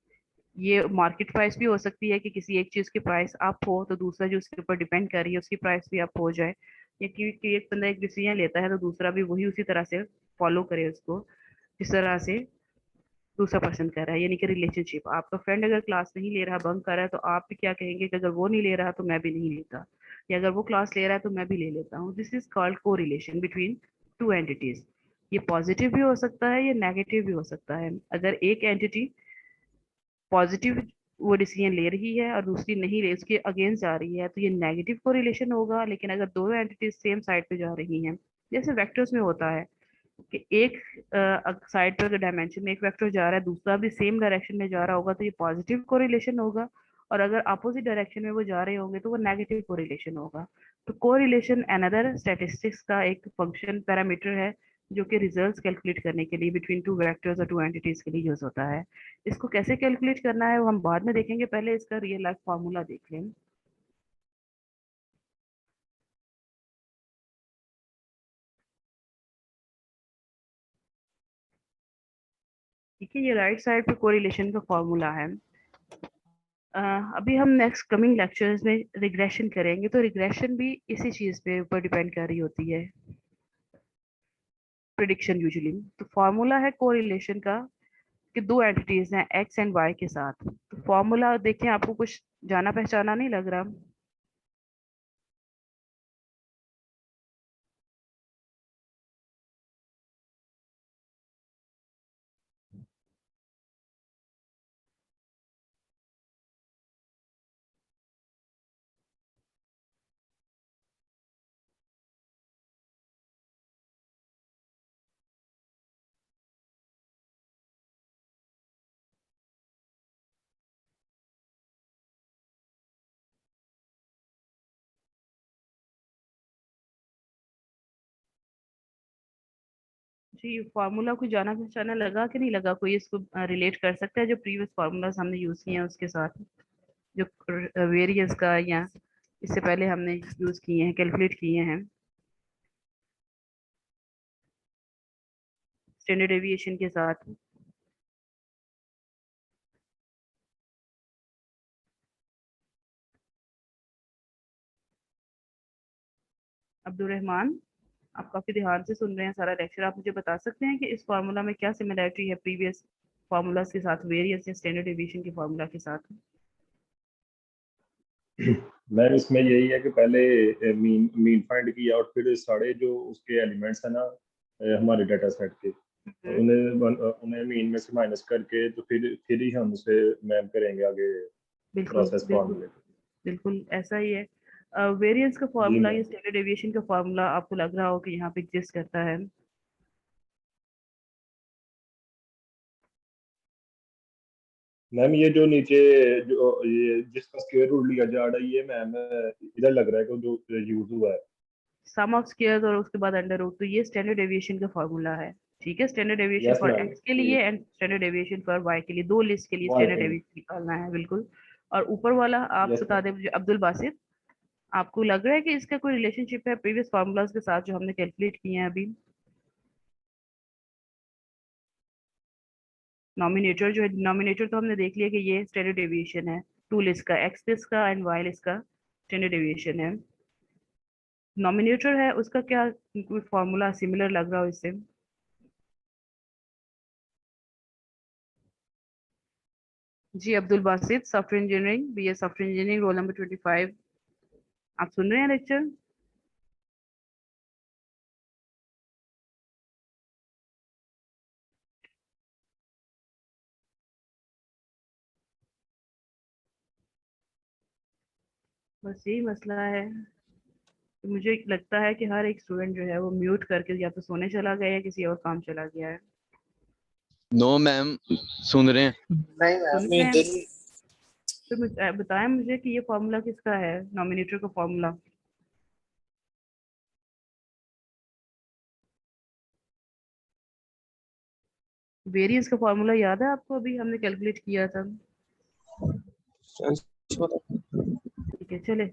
ये मार्केट प्राइस भी हो सकती है कि किसी एक चीज की प्राइस अप हो तो दूसरा जो उसके ऊपर डिपेंड कर रही है उसकी प्राइस भी अप हो जाए, या कि एक बंदा एक डिसीजन लेता है तो दूसरा भी वही उसी तरह से फॉलो करे उसको जिस तरह से दूसरा पर्सन कर रहा है, यानी कि रिलेशनशिप। आपका फ्रेंड अगर क्लास नहीं ले रहा, बंक कर रहा है, तो आप भी क्या कहेंगे कि अगर वो नहीं ले रहा तो मैं भी नहीं लेता, या अगर वो क्लास ले रहा है तो मैं भी ले लेता हूँ। दिस इज कॉल्ड को रिलेशन बिटवीन टू एंटिटीज। ये पॉजिटिव भी हो सकता है, ये नेगेटिव भी हो सकता है। अगर एक एंटिटी पॉजिटिव वो डिसीजन ले रही है और दूसरी नहीं ले, उसके अगेंस्ट जा रही है, तो ये नेगेटिव कोरिलेशन होगा। लेकिन अगर दोनों एंटिटीज सेम साइड पे जा रही हैं, जैसे वेक्टर्स में होता है कि एक साइड पर अगर डायमेंशन में एक वेक्टर जा रहा है, दूसरा भी सेम डायरेक्शन में जा रहा होगा, तो ये पॉजिटिव कोरिलेशन होगा। और अगर अपोजिट डायरेक्शन में वो जा रहे होंगे तो वो नेगेटिव कोरिलेशन होगा। तो कोरिलेशन अनदर स्टैटिस्टिक्स का एक फंक्शन पैरामीटर है जो कि रिजल्ट्स कैलकुलेट करने के लिए बिटवीन टू वेक्टर्स और टू एंटिटीज के लिए यूज होता है। इसको कैसे कैलकुलेट करना है वो हम बाद में देखेंगे, पहले इसका रियल लाइफ फॉर्मूला देख लें। ठीक है, ये राइट साइड पे कोरिलेशन का फॉर्मूला है। अभी हम नेक्स्ट कमिंग लेक्चर्स में रिग्रेशन करेंगे, तो रिग्रेशन भी इसी चीज पे ऊपर डिपेंड कर रही होती है, प्रिडिक्शन यूजुअली। तो फॉर्मूला है कोरिलेशन का कि दो एंटिटीज हैं एक्स एंड वाई के साथ। तो फॉर्मूला देखें, आपको कुछ जाना पहचाना नहीं लग रहा? जी, फॉर्मूला कुछ जाना पहचाना लगा कि नहीं लगा? कोई इसको रिलेट कर सकता है जो प्रीवियस फार्मूलाज हमने यूज किए हैं उसके साथ, जो वेरिएंस का या इससे पहले हमने यूज किए हैं, कैलकुलेट किए हैं स्टैंडर्ड डेविएशन के साथ? अब्दुल रहमान, आप काफी ध्यान से सुन रहे हैं सारा लेक्चर, आप मुझे बता सकते हैं कि इस फार्मूला में क्या सिमिलरिटी है प्रीवियस फार्मूलाज के साथ, वेरिएंस या स्टैंडर्ड डेविएशन के फार्मूला के साथ? मैम इसमें यही है कि पहले मीन मीन फाइंड किया और फिर सारे जो उसके एलिमेंट्स है ना हमारे डाटा सेट के, उन्हें मीन में से माइनस करके तो फिर ही हम उसे मैप करेंगे आगे बिल्कुल प्रोसेस बिल्कुल फॉर्मूले। बिल्कुल ऐसा ही है। वेरिएंस का जी फॉर्मूला या मैम। स्टैंडर्ड डेविएशन का फॉर्मूला आपको लग रहा हो कि यहाँ पे एग्जिस्ट करता है। मैम ये जो नीचे जो ये जिसका स्क्वायर रूट लिया जा रहा है ये मैम इधर लग रहा है कि जो यूज हुआ है। सम ऑफ स्क्वायर्स और उसके बाद अंडर रूट, तो ये स्टैंडर्ड डेविएशन का फॉर्मूला है। ठीक है, standard deviation yes for ma'am. X के लिए and standard deviation for Y के लिए, दो लिस्ट के लिए वाई स्टैंडर्ड के लिए। डेविएशन निकालना है। बिल्कुल। और ऊपर वाला आप यस बता मैम। दें मुझे, अब्दुल बासित, आपको लग रहा है कि इसका कोई रिलेशनशिप है प्रीवियस फार्मूलाज के साथ जो हमने कैलकुलेट किए हैं अभी? नॉमिनेटर जो है, डिनोमिनेटर तो हमने देख लिया कि ये स्टैंडर्ड डेविएशन है, टू लिस्ट का, एक्स लिस्ट का एंड वाई लिस्ट का स्टैंडर्ड डेविएशन है। नॉमिनेटर है उसका क्या कोई फॉर्मूला सिमिलर लग रहा हो इससे? जी Abdul Basit, software engineering, BA software engineering, roll number 25। आप सुन रहे हैं लेक्चर? बस यही मसला है। तो मुझे लगता है कि हर एक स्टूडेंट जो है वो म्यूट करके या तो सोने चला गया या किसी और काम चला गया है। नो मैम, सुन रहे हैं। नहीं सुन मैम रहे हैं? इधर ही। तो बताएं मुझे कि ये फॉर्मूला किसका है, नॉमिनेटर का फॉर्मूला? वेरिएंस का फॉर्मूला याद है आपको? अभी हमने कैलकुलेट किया था। ठीक है, चले।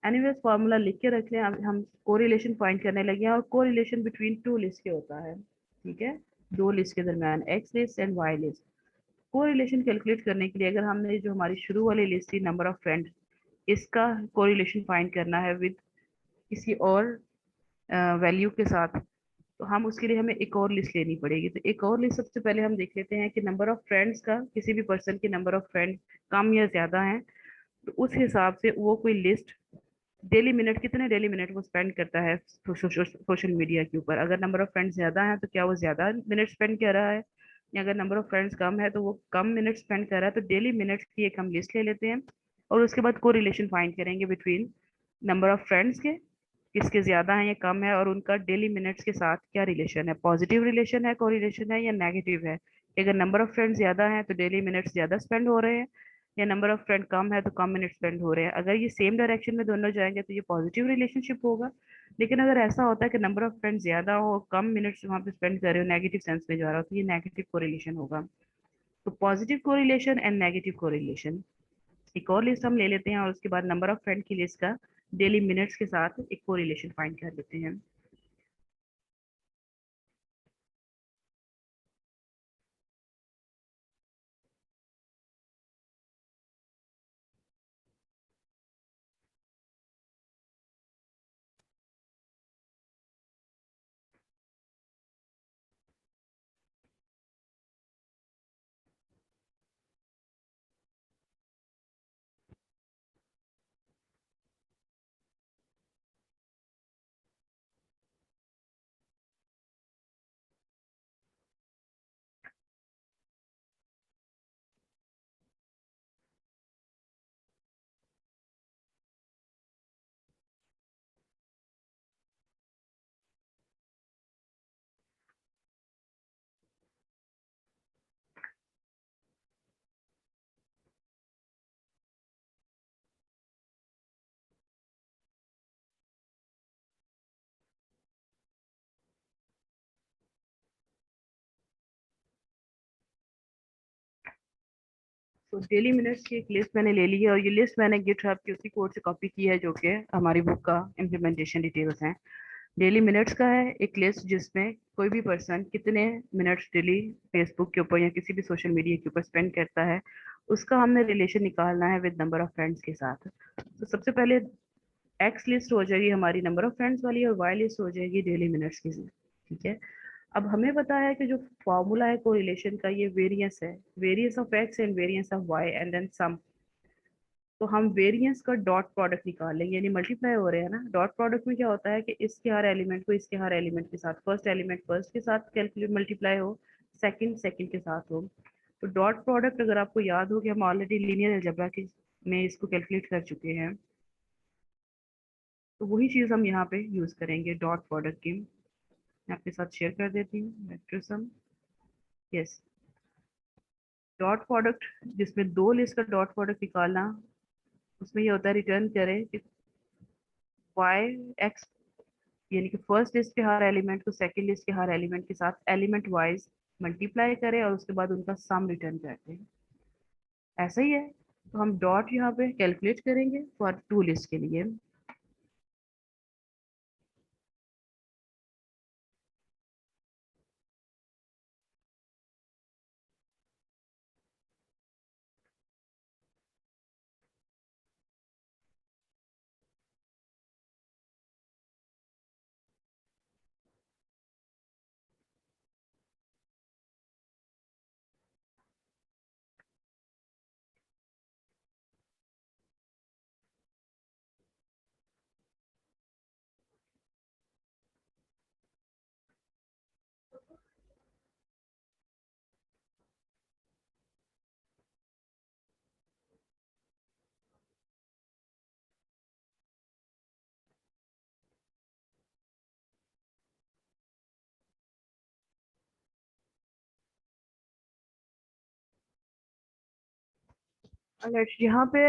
एनीवेज फॉर्मूला लिख के रख लें। अब हम कोरिलेशन फाइंड करने लगे हैं, और कोरिलेशन बिटवीन टू लिस्ट के होता है। ठीक है, दो लिस्ट के दरमियान, X list and Y list. Correlation calculate करने के लिए अगर हमने जो हमारी शुरू वाली लिस्ट थी, नंबर ऑफ फ्रेंड्स, इसका कोरिलेशन फाइंड करना है विद किसी और वैल्यू के साथ, तो हम उसके लिए हमें एक और लिस्ट लेनी पड़ेगी। तो एक और लिस्ट सबसे पहले हम देख लेते हैं कि नंबर ऑफ फ्रेंड्स का, किसी भी पर्सन के नंबर ऑफ फ्रेंड कम या ज्यादा है, तो उस हिसाब से वो कोई लिस्ट डेली मिनट, कितने डेली मिनट वो स्पेंड करता है सोशल मीडिया के ऊपर। अगर नंबर ऑफ फ्रेंड्स ज्यादा है तो क्या वो ज्यादा मिनट स्पेंड कर रहा है, या अगर नंबर ऑफ फ्रेंड्स कम है तो वो कम मिनट स्पेंड कर रहा है। तो डेली मिनट्स की एक हम लिस्ट ले लेते हैं, और उसके बाद को रिलेशन फाइंड करेंगे बिटवीन नंबर ऑफ फ्रेंड्स के, किसके ज्यादा है या कम है, और उनका डेली मिनट्स के साथ क्या रिलेशन है, पॉजिटिव रिलेशन है, कोरिलेशन है, या नेगेटिव है। कि अगर नंबर ऑफ फ्रेंड्स ज्यादा है तो डेली मिनट्स ज्यादा स्पेंड हो रहे हैं, या नंबर ऑफ फ्रेंड कम है तो कम मिनट स्पेंड हो रहे हैं। अगर ये सेम डायरेक्शन में दोनों जाएंगे तो ये पॉजिटिव रिलेशनशिप होगा। लेकिन अगर ऐसा होता है कि नंबर ऑफ फ्रेंड्स ज्यादा हो, कम मिनट्स वहां पे स्पेंड कर रहे हो, नेगेटिव सेंस में जा रहा हो, तो ये नेगेटिव कोरिलेशन होगा। तो positive correlation and negative correlation. एक और लिस्ट हम ले लेते हैं, और उसके बाद नंबर ऑफ फ्रेंड की लिस्ट का डेली मिनट्स के साथ एक कोरिलेशन फाइंड कर लेते हैं। तो डेली मिनट्स की एक लिस्ट मैंने ले ली है, और ये लिस्ट मैंने गिटहब की उसी कोड से कॉपी की है जो कि हमारी बुक का इम्प्लीमेंटेशन डिटेल्स हैं। डेली मिनट्स का है एक लिस्ट जिसमें कोई भी पर्सन कितने मिनट्स डेली फेसबुक के ऊपर या किसी भी सोशल मीडिया के ऊपर स्पेंड करता है, उसका हमने रिलेशन निकालना है विद नंबर ऑफ फ्रेंड्स के साथ। तो सबसे पहले एक्स लिस्ट हो जाएगी हमारी नंबर ऑफ फ्रेंड्स वाली, और वाई लिस्ट हो जाएगी डेली मिनट्स की। ठीक है, अब हमें पता है कि जो फॉर्मूला है कोरिलेशन का, ये वेरियंस है, variance of X and variance of Y and then sum. तो हम वेरिएंस का डॉट प्रोडक्ट निकाल लेंगे, यानी मल्टीप्लाई हो रहे हैं ना। डॉट प्रोडक्ट में क्या होता है कि इसके हर एलिमेंट को इसके हर एलिमेंट के साथ, फर्स्ट एलिमेंट फर्स्ट के साथ कैलकुलेट मल्टीप्लाई हो, सेकंड सेकंड के साथ हो। तो डॉट प्रोडक्ट अगर आपको याद हो कि हम ऑलरेडी लीनियर अलजेब्रा के में इसको कैलकुलेट कर चुके हैं, तो वही चीज हम यहाँ पे यूज करेंगे डॉट प्रोडक्ट की। मैं आपके साथ शेयर कर देती हूँ vector sum. Yes, dot product जिसमें दो लिस्ट का डॉट प्रोडक्ट निकालना, उसमें ये होता है रिटर्न करें कि वाई एक्स, यानी कि फर्स्ट लिस्ट के हर एलिमेंट को सेकंड लिस्ट के हर एलिमेंट के साथ एलिमेंट वाइज मल्टीप्लाई करें और उसके बाद उनका सम रिटर्न करते हैं। ऐसा ही है। तो हम डॉट यहाँ पे कैलकुलेट करेंगे फॉर टू लिस्ट के लिए। अलर्ट यहाँ पे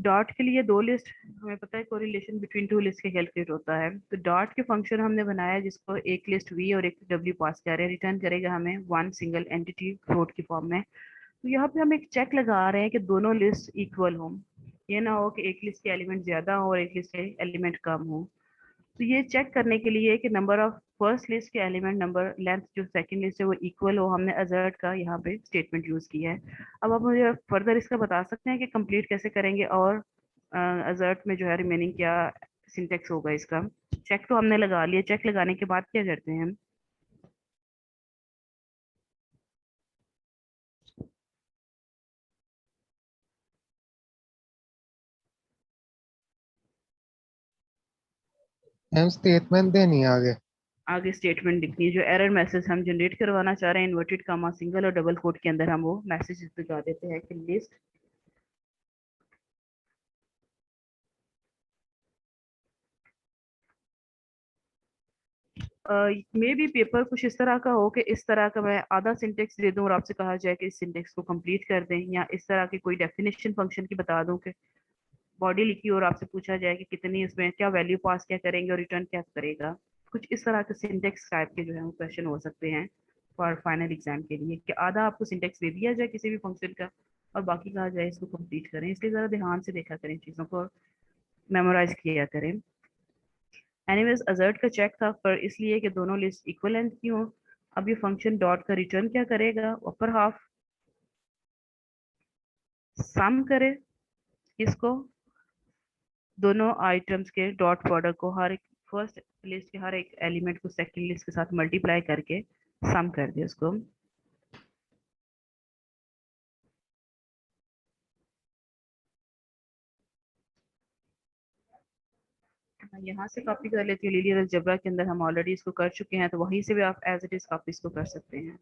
डॉट के लिए दो लिस्ट, हमें पता है कोरिलेशन बिटवीन टू लिस्ट के कैलकुलेट होता है। तो डॉट के फंक्शन हमने बनाया है जिसको एक लिस्ट वी और एक डब्ल्यू पास कर रहे हैं, रिटर्न करेगा हमें वन सिंगल एंटिटी फ्लोट की फॉर्म में। तो यहाँ पे हम एक चेक लगा रहे हैं कि दोनों लिस्ट इक्वल हो। ये ना हो कि एक लिस्ट के एलिमेंट ज्यादा हो और एक लिस्ट के एलिमेंट कम हो। तो ये चेक करने के लिए कि नंबर ऑफ फर्स्ट लिस्ट के एलिमेंट नंबर लेंथ जो सेकंड लिस्ट है वो इक्वल हो, हमने अजर्ट का यहाँ पे स्टेटमेंट यूज किया है। अब आप मुझे फर्दर इसका बता सकते हैं कि कंप्लीट कैसे करेंगे और अजर्ट में जो है रिमेनिंग क्या सिंटेक्स होगा इसका। चेक तो हमने लगा लिया, चेक लगाने के बाद क्या करते हैं हम? मैम स्टेटमेंट देनी है आगे। आगे स्टेटमेंट लिखनी है, जो एरर मैसेज हम जनरेट करवाना चाह रहे हैं इन्वर्टेड कामा सिंगल और डबल कोट के अंदर हम वो मैसेज लगा देते हैं कि लिस्ट मे भी पेपर कुछ इस तरह का हो कि इस तरह का मैं आधा सिंटेक्स दे दूं और आपसे कहा जाए कि इस सिंटेक्स को कंप्लीट कर दें, या इस तरह की कोई डेफिनेशन फंक्शन की बता दूं कि बॉडी लिखी और आपसे पूछा जाए कि कितनी इसमें क्या वैल्यू पास क्या करेंगे और रिटर्न क्या करेगा। कुछ इस तरह के सिंटेक्स टाइप के जो है वो क्वेश्चन हो सकते हैं फॉर फाइनल एग्जाम के लिए, कि आधा आपको सिंटेक्स दे दिया जाए किसी भी फंक्शन का और बाकी कहा जाए इसको कंप्लीट करें। इसलिए जरा ध्यान से देखा करें, चीज़ों को मेमोराइज किया करें। एनीवेज अजर्ट का चेक था पर इसलिए कि दोनों लिस्ट इक्वल लेंथ की हो। अब ये फंक्शन डॉट का रिटर्न क्या करेगा, अपर हाफ सम करे इसको दोनों आइटम्स के डॉट प्रोडक्ट को, हर एक फर्स्ट लिस्ट के हर एक एलिमेंट को सेकंड लिस्ट के साथ मल्टीप्लाई करके सम कर दे उसको। यहाँ से कॉपी कर लेती हूँ, लिनियर अलजेब्रा के अंदर हम ऑलरेडी इसको कर चुके हैं, तो वहीं से भी आप एज इट इज कॉपी इसको कर सकते हैं।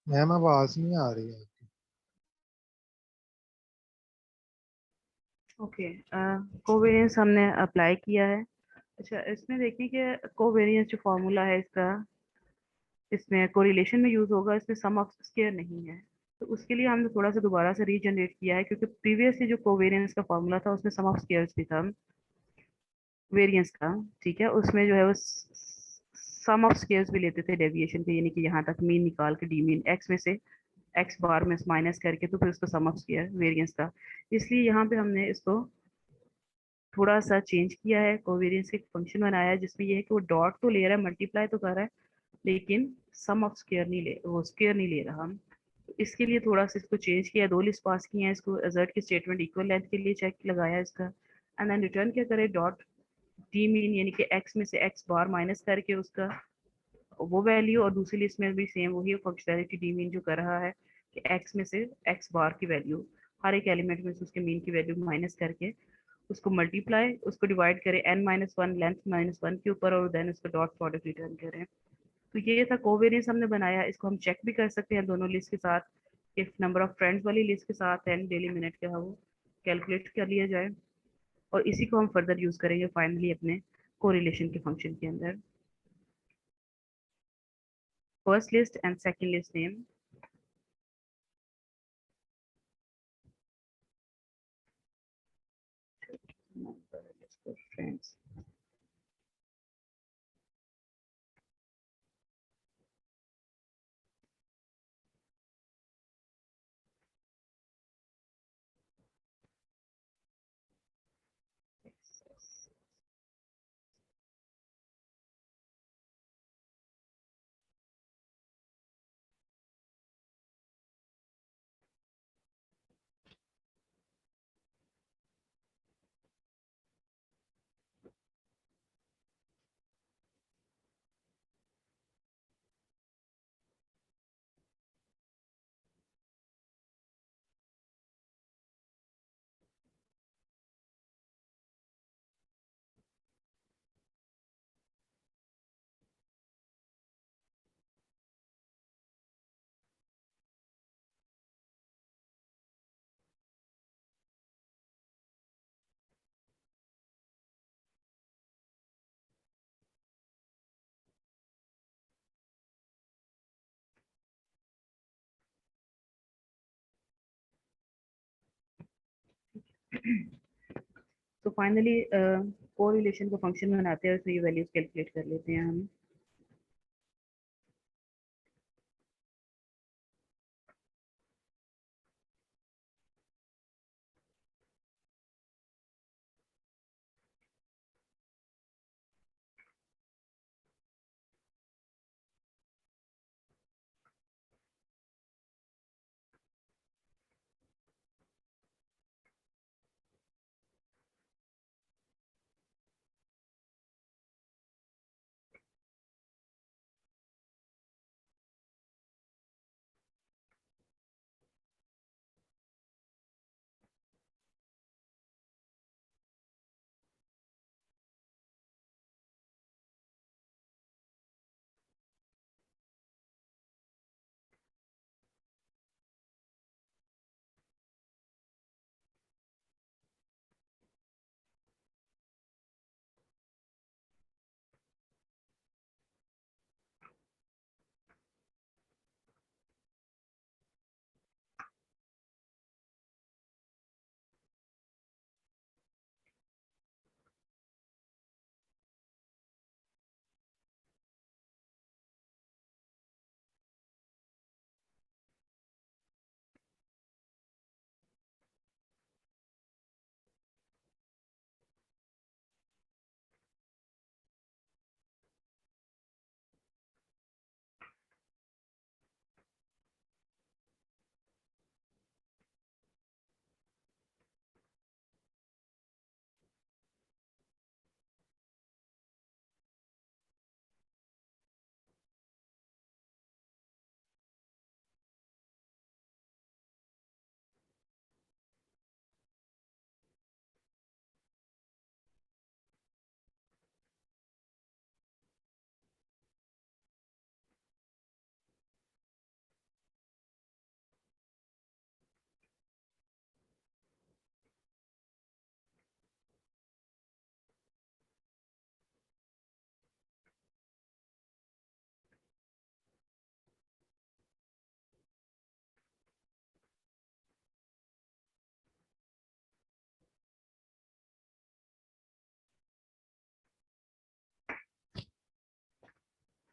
मैम आवाज नहीं आ रही है। ओके, कोवेरियंस हमने अप्लाई किया है। अच्छा, इसमें देखिए कि कोवेरियंस जो फॉर्मूला है इसका, इसमें कोरिलेशन में यूज होगा, इसमें सम ऑफ स्क्वायर नहीं है। तो उसके लिए हमने थोड़ा सा दोबारा से रीजनरेट किया है, क्योंकि प्रीवियसली जो कोवेरियंस का फॉर्मूला था उसमें सम ऑफ स्क्वायर्स भी था वेरिएंस का। ठीक है, उसमें जो है वो सम ऑफ स्क्वायर्स भी लेते थे डेविएशन के, यानी कि यहाँ तक मीन निकाल के डी मीन एक्स में से एक्स बार में माइनस करके, तो फिर उसका सम ऑफ स्क्वायर वेरिएंस था। इसलिए यहाँ पे हमने इसको थोड़ा सा चेंज किया है, कोवेरियंस के फंक्शन बनाया है जिसमें ये है कि वो डॉट तो ले रहा है, मल्टीप्लाई तो कर रहा है, लेकिन सम ऑफ स्क्वायर नहीं ले, वो स्क्वायर नहीं ले रहा हम। तो इसके लिए थोड़ा सा इसको चेंज किया, दो लिस्ट पास किए हैं, इसको अजर्ट की स्टेटमेंट इक्वल लेंथ के लिए चेक लगाया इसका, एंड देन रिटर्न क्या करें, डॉट डी मीन यानी कि एक्स में से एक्स बार माइनस करके उसका वो वैल्यू, और दूसरी लिस्ट में भी सेम वही फंक्शनैलिटी डी मीन जो कर रहा है कि एक्स में से एक्स बार की वैल्यू, हर एक एलिमेंट में से उसके मीन की वैल्यू माइनस करके उसको मल्टीप्लाई, उसको डिवाइड करें n minus one length minus one के ऊपर, और देन उसका डॉट प्रोडक्ट रिटर्न करें। तो ये था कोवेरियंस हमने बनाया। इसको हम चेक भी कर सकते हैं दोनों लिस्ट के साथ, इफ नंबर ऑफ फ्रेंड्स वाली लिस्ट के साथ एंड डेली मिनट का वो कैलकुलेट कर लिया जाए, और इसी को हम फर्दर यूज करेंगे फाइनली अपने कोरिलेशन के फंक्शन के अंदर। First list and second list name. Friends, तो फाइनली कोरिलेशन का फंक्शन बनाते हैं, उसमें ये वैल्यूज कैलकुलेट कर लेते हैं हम।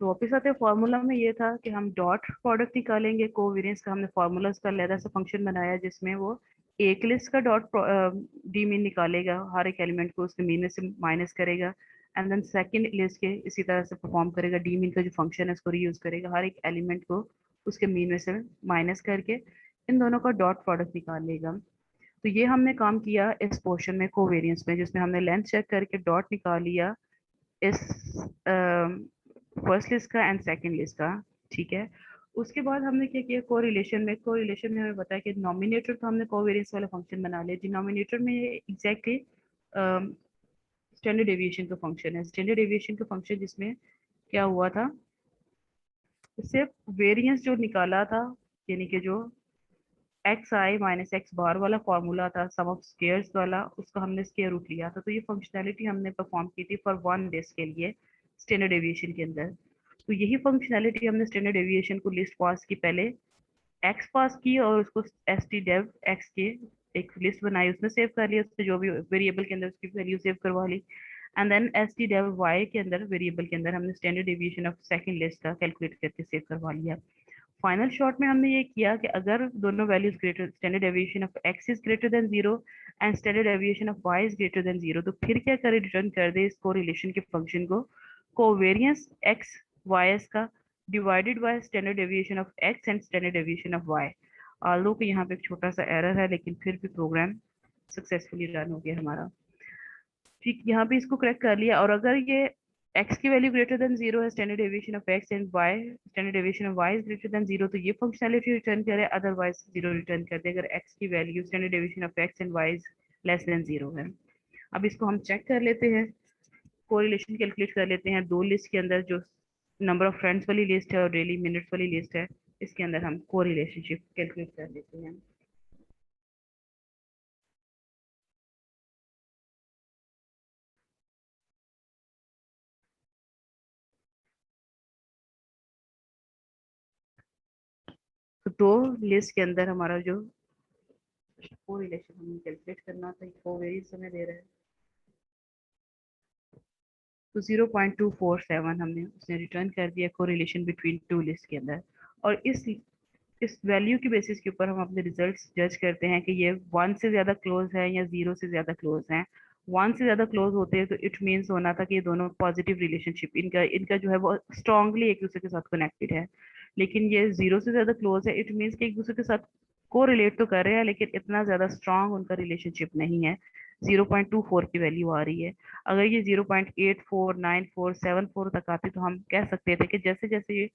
तो वापस आते हैं फॉर्मूला में, ये था कि हम डॉट प्रोडक्ट निकालेंगे कोवेरिएंस का। हमने फॉर्मूला उसका अलग से फंक्शन बनाया जिसमें वो एक लिस्ट का डॉट डी मीन निकालेगा, हर एक एलिमेंट को उसके मीन में से माइनस करेगा, एंड देन सेकंड लिस्ट के इसी तरह से परफॉर्म करेगा। डी मीन का जो फंक्शन है उसको रीयूज करेगा, हर एक एलिमेंट को उसके मीन में से माइनस करके इन दोनों का डॉट प्रोडक्ट निकाल लेगा। तो ये हमने काम किया इस पोर्शन में कोवेरिएंस में, जिसमें हमने लेंथ चेक करके डॉट निकाल लिया इस फर्स्ट लिस्ट का एंड सेकंड लिस्ट का। ठीक है, उसके बाद हमने क्या किया कोरिलेशन में। कोरिलेशन में हमें बताया कि डिनोमिनेटर तो हमने कोवेरिएंस वाला फंक्शन बना लिया। डिनोमिनेटर में एग्जैक्टली स्टैंडर्ड डेविएशन का फंक्शन है। स्टैंडर्ड डेविएशन का फंक्शन जिसमें क्या हुआ था, सिर्फ वेरिएंस जो निकाला था, यानी कि जो एक्स आई माइनस एक्स बार वाला फॉर्मूला था सम ऑफ स्क्वायर्स वाला, उसका हमने स्क्वायर रूट लिया था। तो ये फंक्शनैलिटी हमने परफॉर्म की थी फॉर वन लिस्ट के लिए स्टैंडर्ड डेविएशन के अंदर। तो यही फंक्शनैलिटी हमने स्टैंडर्ड डेविएशन को लिस्ट पास की, पहले एक्स पास की और उसको एस टी डेव एक्स के एक लिस्ट बनाई, उसमें सेव कर लिया, उससे जो भी वेरिएबल के अंदर उसकी वैल्यू सेव करवा ली, and then S T dev Y के अंदर वेरिएबल के अंदर हमने standard deviation of second list का कैलकुलेट करके सेव करवा लिया। फाइनल शॉर्ट में हमने ये किया कि अगर दोनों values greater, standard deviation of X is greater than 0 and standard deviation of Y is greater than 0, तो फिर क्या करें, रिटर्न कर दे इस कोरिलेशन के फंक्शन को कोवेरिएंस एक्स वाई एस का divided by standard deviation of X and standard deviation of Y. Although कि यहाँ पे एक छोटा सा एरर है, लेकिन फिर भी प्रोग्राम सक्सेसफुली रन हो गया हमारा। ठीक, यहाँ पे इसको करेक्ट कर लिया। और अगर ये x की वैल्यू ग्रेटर देन 0 है, standard deviation of x and y, standard deviation of y is greater than 0, तो ये फंक्शनैलिटी रिटर्न करे, अदरवाइज 0 रिटर्न कर दे अगर x की value standard deviation of x and y is less than 0 है। अब इसको हम चेक कर लेते हैं, कोरिलेशन कैलकुलेट कर लेते हैं दो लिस्ट के अंदर, जो नंबर ऑफ फ्रेंड्स वाली लिस्ट है और डेली मिनट्स वाली लिस्ट है, इसके अंदर हम कोरिलेशनशिप कैलकुलेट कर लेते हैं। तो दो लिस्ट के अंदर हमारा जो कोरिलेशन हमें कैलकुलेट करना था, कोवेरिएंस हमें दे रहा है, तो 0.247 हमने उसने रिटर्न कर दिया कोरिलेशन बिटवीन टू लिस्ट के अंदर। और इस वैल्यू की बेसिस के ऊपर हम अपने रिजल्ट्स जज करते हैं कि ये 1 से ज़्यादा क्लोज है या 0 से ज़्यादा क्लोज है। 1 से ज़्यादा क्लोज होते हैं तो इट मीन्स होना था कि ये दोनों पॉजिटिव रिलेशनशिप, इनका इनका जो है वो स्ट्रांगली एक दूसरे के साथ कनेक्टेड है। लेकिन ये 0 से ज़्यादा क्लोज है, इट मीन्स कि एक दूसरे के साथ को रिलेट तो कर रहे हैं लेकिन इतना ज़्यादा स्ट्रांग उनका रिलेशनशिप नहीं है। 0.24 की वैल्यू आ रही है। अगर ये 0.849474 तक आती तो हम कह सकते थे कि जैसे जैसे ये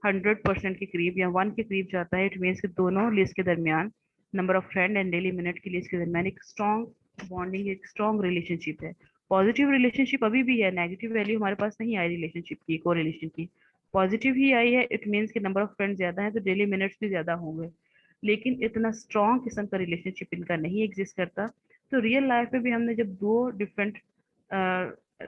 100% के करीब या 1 के करीब जाता है, इट मीन्स कि दोनों लिस्ट के दरमियान, number of friend and daily minute की लिस्ट के दरमियान एक स्ट्रॉन्ग बॉन्डिंग, एक स्ट्रॉन्ग रिलेशनशिप है। पॉजिटिव रिलेशनशिप अभी भी है, नेगेटिव वैल्यू हमारे पास नहीं आई रिलेशनशिप की, को रिलेशन की पॉजिटिव ही आई है। इट मीन्स कि नंबर ऑफ फ्रेंड ज्यादा है तो डेली मिनट्स भी ज्यादा होंगे, लेकिन इतना स्ट्रॉन्ग किस्म का रिलेशनशिप इनका नहीं एग्जिस्ट करता। तो रियल लाइफ में भी हमने जब दो डिफरेंट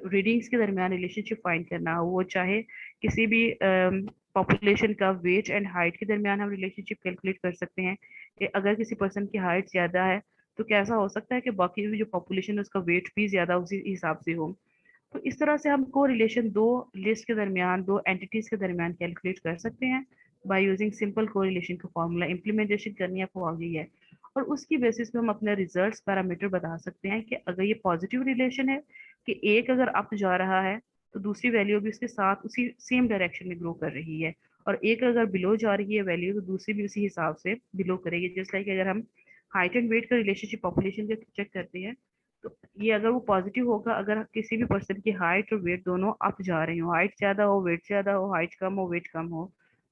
रीडिंग्स के दरमियान रिलेशनशिप फाइंड करना हो, वो चाहे किसी भी पॉपुलेशन का वेट एंड हाइट के दरमियान हम रिलेशनशिप कैलकुलेट कर सकते हैं कि अगर किसी पर्सन की हाइट ज़्यादा है तो कैसा हो सकता है कि बाकी भी जो पॉपुलेशन है उसका वेट भी ज़्यादा उसी हिसाब से हो। तो इस तरह से हम को रिलेशन दो लिस्ट के दरमियान, दो एंटिटीज के दरमियान कैलकुलेट कर सकते हैं बाय यूजिंग सिंपल कोरिलेशन का फॉर्मूला। इम्प्लीमेंटेशन करनी आपको आ गई है और उसकी बेसिस पे हम अपने रिजल्ट्स पैरामीटर बता सकते हैं कि अगर ये पॉजिटिव रिलेशन है कि एक अगर अप जा रहा है तो दूसरी वैल्यू भी उसके साथ उसी सेम डायरेक्शन में ग्रो कर रही है, और एक अगर बिलो जा रही है वैल्यू तो दूसरी भी उसी हिसाब से बिलो करेगी। जस्ट लाइक अगर हम हाइट एंड वेट का रिलेशनशिप पॉपुलेशन के चेक करते हैं तो ये अगर वो पॉजिटिव होगा अगर किसी भी पर्सन की हाइट और वेट दोनों अप जा रहे हो, हाइट ज्यादा हो वेट ज्यादा हो, हाइट कम हो वेट कम हो,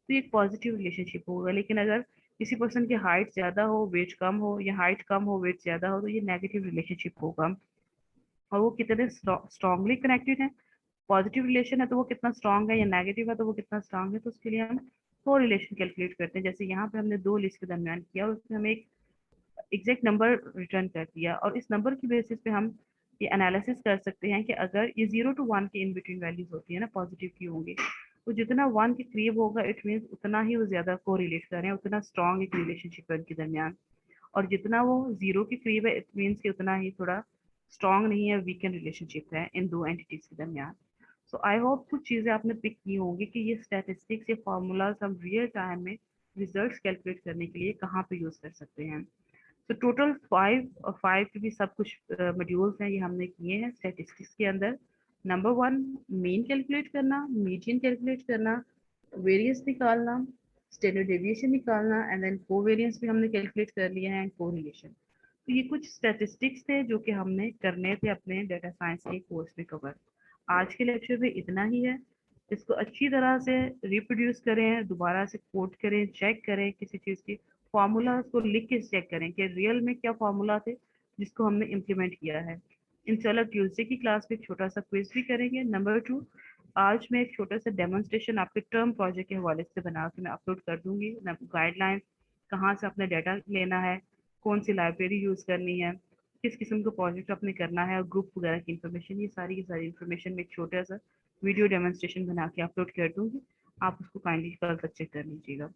तो ये एक पॉजिटिव रिलेशनशिप होगा। लेकिन अगर किसी पर्सन की हाइट ज्यादा हो वेट कम हो या हाइट कम हो वेट ज्यादा हो तो ये नेगेटिव रिलेशनशिप होगा। और वो कितने स्ट्रांगली कनेक्टेड है, पॉजिटिव रिलेशन है तो वो कितना स्ट्रांग है, या नेगेटिव है तो वो कितना स्ट्रांग है, तो उसके लिए हम को रिलेशन कैलकुलेट करते हैं। जैसे यहाँ पे हमने दो लिस्ट के दरमियान किया और उसमें हमें एक एग्जैक्ट नंबर रिटर्न कर दिया, और इस नंबर की बेसिस पे हम ये एनालिसिस कर सकते हैं कि अगर ये 0 to 1 के इन बिटवीन वैल्यूज होती है ना, पॉजिटिव की होंगी, तो जितना 1 के करीब होगा इट मीन्स उतना ही वो ज्यादा को रिलेट कर रहे हैं, उतना स्ट्रॉन्ग एक रिलेशनशिप है उनके दरमियान। और जितना वो 0 के करीब है इट मीन्स कि उतना ही थोड़ा स्ट्रॉन्ग नहीं है, वीकेंड रिलेशनशिप है इन दो एंटिटीज के दरमियान। सो आई होप कुछ चीज़ें आपने पिक की होंगी कि ये स्टैटिस्टिक्स या फार्मूलाज हम रियल टाइम में रिजल्ट्स कैलकुलेट करने के लिए कहाँ पे यूज़ कर सकते हैं। तो टोटल 5 के भी सब कुछ मॉड्यूल्स हैं, ये हमने किए हैं स्टैटिस्टिक्स के अंदर। नंबर 1 मीन कैलकुलेट करना, मीडियन कैलकुलेट करना, वेरियंस निकालना, स्टैंडर्ड डेविएशन निकालना, एंड देन कोवेरियंस भी हमने कैलकुलेट कर लिया है, कोरिलेशन। तो ये कुछ स्टैटिस्टिक्स थे जो कि हमने करने थे अपने डेटा साइंस के कोर्स में कवर। आज के लेक्चर में इतना ही है। इसको अच्छी तरह से रिप्रोड्यूस करें, दोबारा से कोट करें, चेक करें किसी चीज़ की फार्मूला को लिख के चेक करें कि रियल में क्या फार्मूला थे जिसको हमने इम्प्लीमेंट किया है। इंशाल्लाह ट्यूसडे की क्लास में एक छोटा सा क्विज भी करेंगे। नंबर 2, आज मैं एक छोटा सा डेमोन्स्ट्रेशन आपके टर्म प्रोजेक्ट के हवाले से बना के मैं अपलोड कर दूंगी। गाइडलाइन, कहाँ से अपना डाटा लेना है, कौन सी लाइब्रेरी यूज़ करनी है, किस किस्म का प्रोजेक्ट आपने करना है, और ग्रुप वगैरह की इन्फॉर्मेशन, ये सारी की सारी इन्फॉर्मेशन में एक छोटा सा वीडियो डेमोन्स्ट्रेशन बना के अपलोड कर दूंगी। आप उसको काइंडली कल तक चेक कर लीजिएगा।